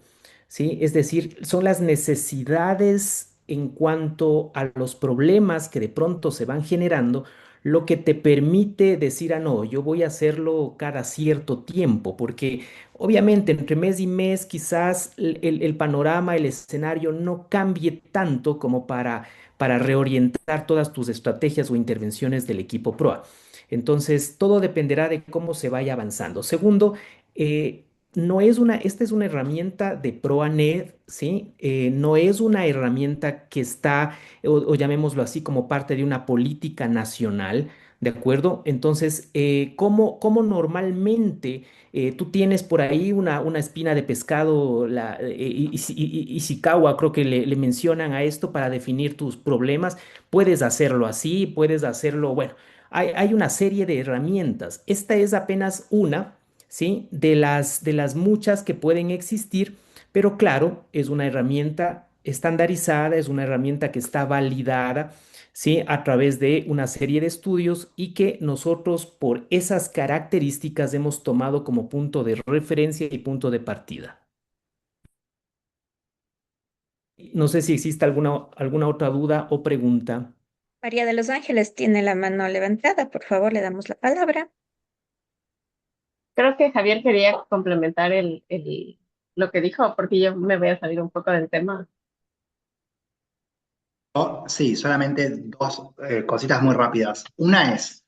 ¿sí? Es decir, son las necesidades en cuanto a los problemas que de pronto se van generando, lo que te permite decir, ah, no, yo voy a hacerlo cada cierto tiempo, porque obviamente, entre mes y mes, quizás el panorama, el escenario no cambie tanto como para reorientar todas tus estrategias o intervenciones del equipo PROA. Entonces, todo dependerá de cómo se vaya avanzando. Segundo, no es esta es una herramienta de PROANET, ¿sí? No es una herramienta que está, o llamémoslo así, como parte de una política nacional, ¿de acuerdo? Entonces, ¿cómo normalmente tú tienes por ahí una espina de pescado, Ishikawa, creo que le mencionan a esto para definir tus problemas? Puedes hacerlo así, puedes hacerlo, bueno, hay una serie de herramientas. Esta es apenas una, ¿sí? De las muchas que pueden existir, pero claro, es una herramienta estandarizada, es una herramienta que está validada, ¿sí? A través de una serie de estudios y que nosotros por esas características hemos tomado como punto de referencia y punto de partida. No sé si existe alguna otra duda o pregunta. María de los Ángeles tiene la mano levantada. Por favor, le damos la palabra. Creo que Javier quería complementar lo que dijo, porque yo me voy a salir un poco del tema. Sí, solamente dos cositas muy rápidas. Una es,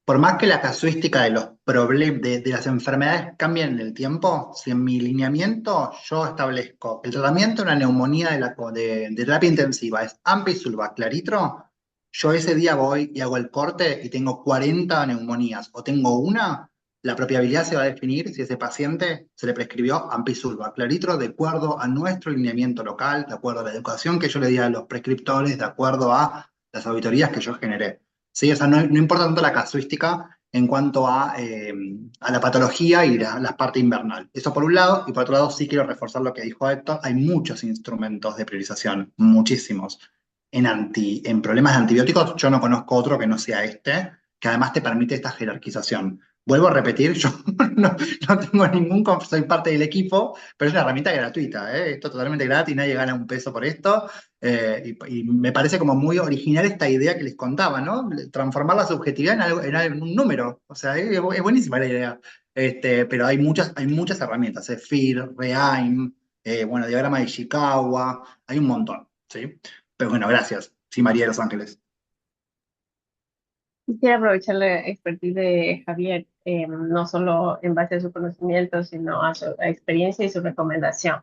por más que la casuística de los problemas de las enfermedades cambien en el tiempo, si en mi lineamiento yo establezco el tratamiento de una neumonía de terapia intensiva es ampicilva claritro, yo ese día voy y hago el corte y tengo 40 neumonías o tengo una, la propiabilidad se va a definir si ese paciente se le prescribió ampicilva claritro de acuerdo a nuestro lineamiento local, de acuerdo a la educación que yo le di a los prescriptores, de acuerdo a las auditorías que yo generé. ¿Sí? O sea, no importa tanto la casuística en cuanto a la patología y la parte invernal. Eso por un lado, y por otro lado sí quiero reforzar lo que dijo Héctor, hay muchos instrumentos de priorización, muchísimos. En problemas de antibióticos yo no conozco otro que no sea este, que además te permite esta jerarquización. Vuelvo a repetir, yo no tengo soy parte del equipo, pero es una herramienta gratuita, ¿eh? Esto es totalmente gratis, nadie gana un peso por esto. Y me parece como muy original esta idea que les contaba, ¿no? Transformar la subjetividad en un número. O sea, es buenísima la idea. Pero hay muchas herramientas, FIR, REAIM, bueno, diagrama de Ishikawa, hay un montón, ¿sí? Pero bueno, gracias. Sí, María de los Ángeles. Quisiera aprovechar la expertise de Javier, no solo en base a su conocimiento, sino a su experiencia y su recomendación.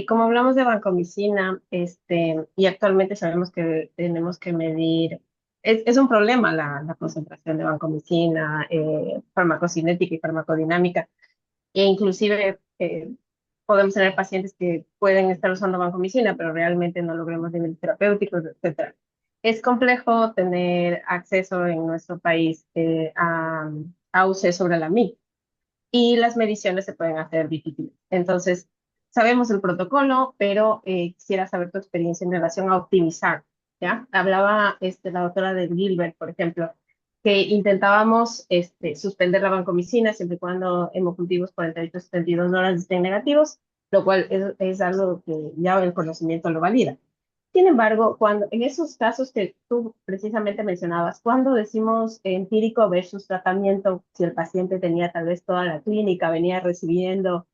Como hablamos de vancomicina, y actualmente sabemos que tenemos que medir, es un problema la concentración de vancomicina, farmacocinética y farmacodinámica, e inclusive podemos tener pacientes que pueden estar usando vancomicina, pero realmente no logremos niveles terapéuticos, etcétera. Es complejo tener acceso en nuestro país a UC sobre la MI y las mediciones se pueden hacer difíciles. Entonces, sabemos el protocolo, pero quisiera saber tu experiencia en relación a optimizar, ¿ya? Hablaba la doctora de Gilbert, por ejemplo, que intentábamos suspender la vancomicina siempre y cuando hemocultivos 48-72 horas estén negativos, lo cual es algo que ya el conocimiento lo valida. Sin embargo, cuando en esos casos que tú precisamente mencionabas, cuando decimos empírico versus tratamiento, si el paciente tenía tal vez toda la clínica, venía recibiendo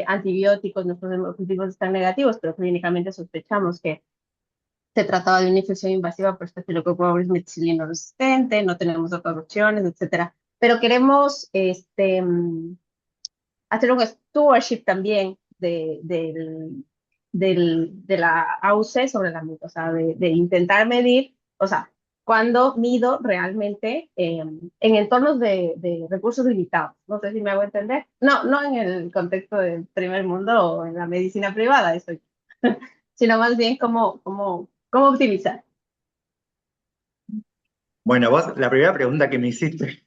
antibióticos, nuestros hemocultivos están negativos, pero clínicamente sospechamos que se trataba de una infección invasiva por Staphylococcus aureus meticilino resistente, no tenemos otras opciones, etcétera. Pero queremos hacer un stewardship también de la AUC sobre la MIT, o sea, de intentar medir, o sea, cuando mido realmente en entornos de recursos limitados. No sé si me hago entender. No, no en el contexto del primer mundo o en la medicina privada, eso, sino más bien cómo optimizar. Bueno, vos, la primera pregunta que me hiciste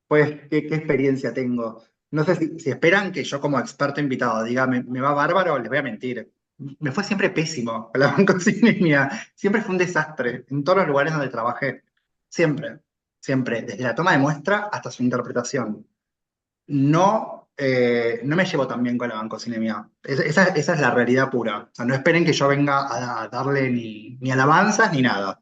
fue, ¿qué experiencia tengo? No sé si esperan que yo como experto invitado diga, me va bárbaro, les voy a mentir. Me fue siempre pésimo con la bancocinemia. Siempre fue un desastre en todos los lugares donde trabajé. Siempre, siempre. Desde la toma de muestra hasta su interpretación. No me llevo tan bien con la bancocinemia. Esa es la realidad pura. O sea, no esperen que yo venga a darle ni alabanzas ni nada.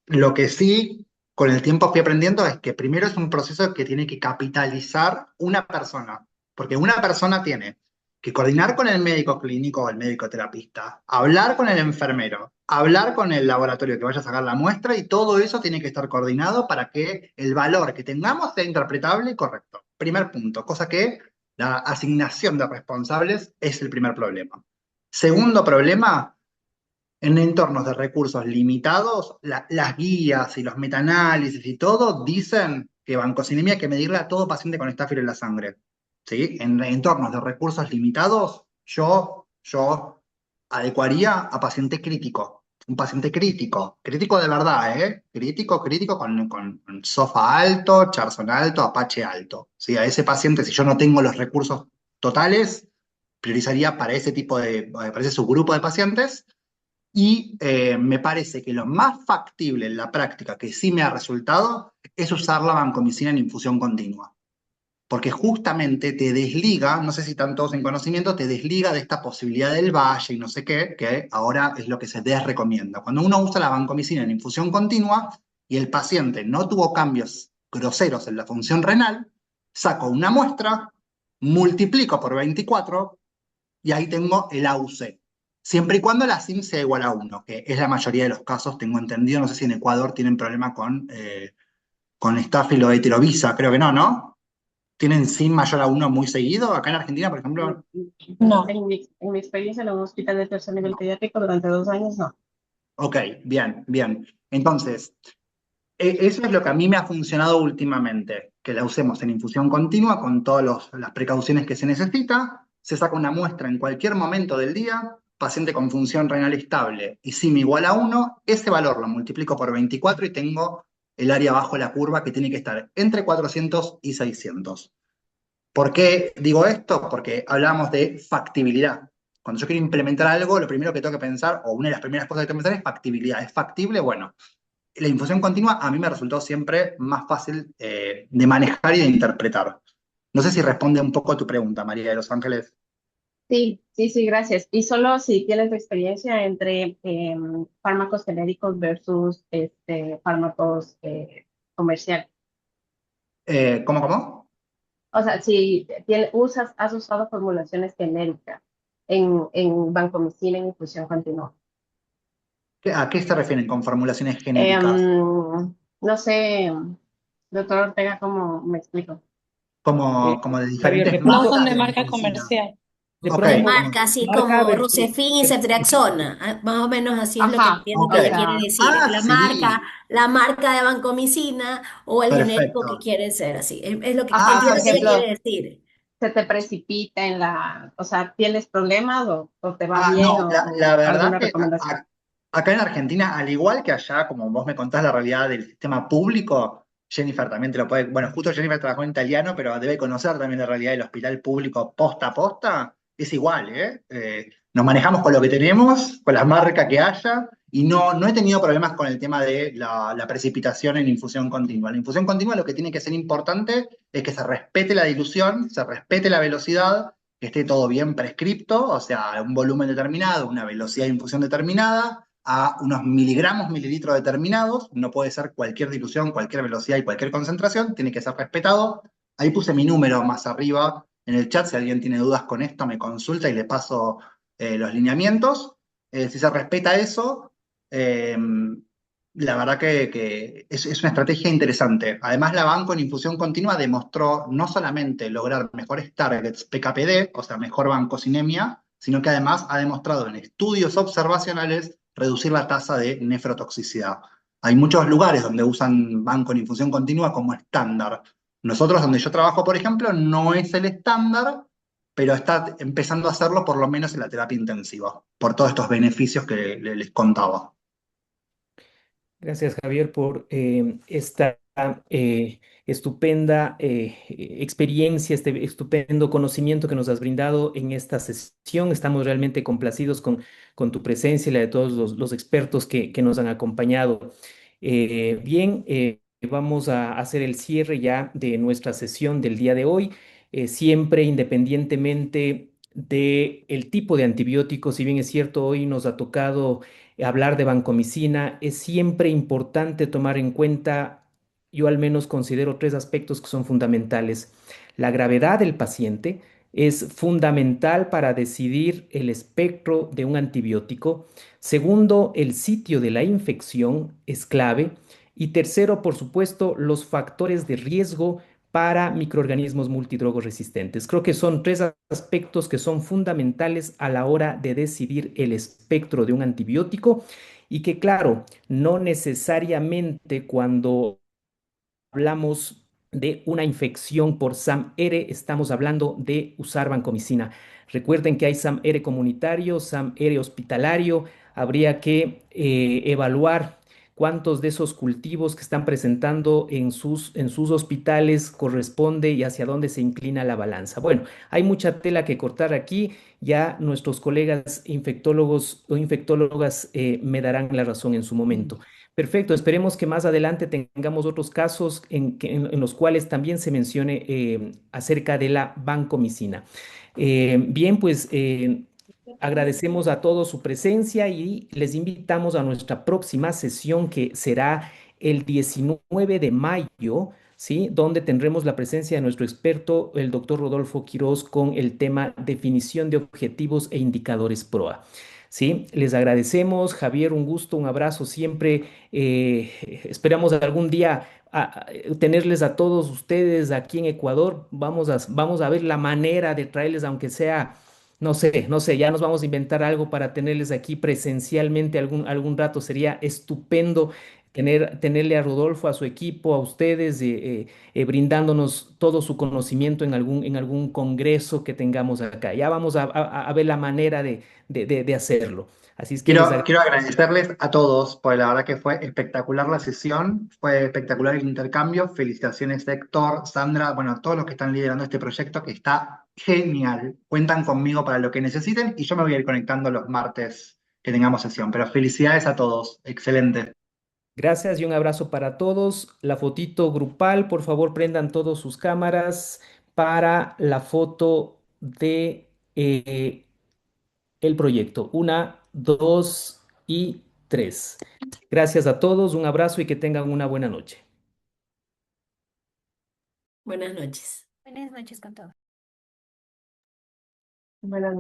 Lo que sí, con el tiempo fui aprendiendo es que primero es un proceso que tiene que capitalizar una persona, porque una persona tiene que coordinar con el médico clínico o el médico terapista, hablar con el enfermero, hablar con el laboratorio que vaya a sacar la muestra y todo eso tiene que estar coordinado para que el valor que tengamos sea interpretable y correcto. Primer punto, cosa que la asignación de responsables es el primer problema. Segundo problema, en entornos de recursos limitados, las guías y los metaanálisis y todo dicen que vancocinemia hay que medirle a todo paciente con estáfilo en la sangre. ¿Sí? En entornos de recursos limitados, yo adecuaría a paciente crítico. Un paciente crítico, crítico de verdad, ¿eh? Crítico con SOFA alto, Charson alto, Apache alto. ¿Sí? A ese paciente, si yo no tengo los recursos totales, priorizaría para para ese subgrupo de pacientes. Y me parece que lo más factible en la práctica, que sí me ha resultado, es usar la vancomicina en infusión continua. Porque justamente te desliga, no sé si están todos en conocimiento, te desliga de esta posibilidad del valle y no sé qué, que ahora es lo que se desrecomienda. Cuando uno usa la vancomicina en infusión continua y el paciente no tuvo cambios groseros en la función renal, saco una muestra, multiplico por 24 y ahí tengo el AUC. Siempre y cuando la SIM sea igual a 1, que es la mayoría de los casos, tengo entendido. No sé si en Ecuador tienen problema con Staphylo heterovisa, creo que no, ¿no? ¿Tienen SIM mayor a 1 muy seguido? Acá en Argentina, por ejemplo, No. En mi experiencia en un hospital de tercer nivel pediátrico durante 2 años, no. ok, bien, bien. Entonces, eso es lo que a mí me ha funcionado últimamente, que la usemos en infusión continua con todas las precauciones que se necesita, se saca una muestra en cualquier momento del día, paciente con función renal estable y SIM igual a 1, ese valor lo multiplico por 24 y tengo el área bajo la curva que tiene que estar entre 400 y 600. ¿Por qué digo esto? Porque hablamos de factibilidad. Cuando yo quiero implementar algo, lo primero que tengo que pensar, o una de las primeras cosas que tengo que pensar es factibilidad. ¿Es factible? Bueno, la infusión continua a mí me resultó siempre más fácil de manejar y de interpretar. No sé si responde un poco a tu pregunta, María de los Ángeles. Sí, gracias. Y solo si tienes experiencia entre fármacos genéricos versus fármacos comerciales. ¿Cómo? O sea, si has usado formulaciones genéricas en vancomicina en infusión continua. ¿A qué se refieren con formulaciones genéricas? No sé, doctor Ortega, ¿cómo me explico? Como de Javier, diferentes de No pronto, son marcas de de marca vancomicina. comercial. de Ok, De pronto, marca, así marca como versus... Rusefin y Ceftriaxona. Más o menos así es lo que Ajá, entiendo ok. que o ella sea, quiere decir. Sí, La marca de vancomicina o el genérico que perfecto. quiere ser así. Es lo que ajá, por entiendo que ella ejemplo, quiere decir. se te precipita o sea, ¿tienes problemas o te va bien No, o la verdad alguna que recomendación? acá en Argentina, al igual que allá, como vos me contás la realidad del sistema público, Jennifer también te lo puede, bueno, justo Jennifer trabajó en italiano, pero debe conocer también la realidad del hospital público posta a posta, es igual, ¿eh? Nos manejamos con lo que tenemos, con la marca que haya, y no he tenido problemas con el tema de la precipitación en infusión continua. La infusión continua lo que tiene que ser importante es que se respete la dilución, se respete la velocidad, que esté todo bien prescripto, o sea, un volumen determinado, una velocidad de infusión determinada, a unos miligramos, mililitros determinados, no puede ser cualquier dilución, cualquier velocidad y cualquier concentración, tiene que ser respetado. Ahí puse mi número más arriba en el chat, si alguien tiene dudas con esto, me consulta y le paso los lineamientos. Si se respeta eso, eh, la verdad que es una estrategia interesante. Además, la banco en infusión continua demostró no solamente lograr mejores targets PKPD, o sea, mejor bancocinemia, sino que además ha demostrado en estudios observacionales reducir la tasa de nefrotoxicidad. Hay muchos lugares donde usan banco en infusión continua como estándar. Nosotros, donde yo trabajo, por ejemplo, no es el estándar, pero está empezando a hacerlo por lo menos en la terapia intensiva, por todos estos beneficios que les contaba. Gracias, Javier, por esta estupenda experiencia, este estupendo conocimiento que nos has brindado en esta sesión. Estamos realmente complacidos con tu presencia y la de todos los expertos que nos han acompañado. Bien, vamos a hacer el cierre ya de nuestra sesión del día de hoy. Siempre independientemente del tipo de antibiótico, si bien es cierto, hoy nos ha tocado hablar de vancomicina, es siempre importante tomar en cuenta, yo al menos considero tres aspectos que son fundamentales. La gravedad del paciente es fundamental para decidir el espectro de un antibiótico. Segundo, el sitio de la infección es clave. Y tercero, por supuesto, los factores de riesgo para microorganismos multidrogoresistentes. Creo que son tres aspectos que son fundamentales a la hora de decidir el espectro de un antibiótico y que, claro, no necesariamente cuando hablamos de una infección por SAM-R, estamos hablando de usar vancomicina. Recuerden que hay SAM-R comunitario, SAM-R hospitalario. Habría que evaluar cuántos de esos cultivos que están presentando en sus hospitales corresponde y hacia dónde se inclina la balanza. Bueno, hay mucha tela que cortar aquí. Ya nuestros colegas infectólogos o infectólogas me darán la razón en su momento. Perfecto, esperemos que más adelante tengamos otros casos en los cuales también se mencione acerca de la vancomicina. Bien, pues agradecemos a todos su presencia y les invitamos a nuestra próxima sesión que será el 19 de mayo, ¿sí? Donde tendremos la presencia de nuestro experto, el doctor Rodolfo Quiroz, con el tema definición de objetivos e indicadores PROA. Sí, les agradecemos, Javier, un gusto, un abrazo siempre. Esperamos algún día tenerles a todos ustedes aquí en Ecuador. Vamos a ver la manera de traerles, aunque sea, no sé, ya nos vamos a inventar algo para tenerles aquí presencialmente algún rato. Sería estupendo tenerle a Rodolfo, a su equipo, a ustedes, brindándonos todo su conocimiento en algún congreso que tengamos acá. Ya vamos a ver la manera de hacerlo. Así es que les Quiero agradezco. agradecerles a todos, porque la verdad que fue espectacular la sesión, fue espectacular el intercambio. Felicitaciones, Héctor, Sandra, bueno, a todos los que están liderando este proyecto, que está genial. Cuentan conmigo para lo que necesiten y yo me voy a ir conectando los martes que tengamos sesión. Pero felicidades a todos, excelente. Gracias y un abrazo para todos. La fotito grupal, por favor, prendan todos sus cámaras para la foto de el proyecto. Una, dos y tres. Gracias a todos, un abrazo y que tengan una buena noche. Buenas noches. Buenas noches con todos. Bueno,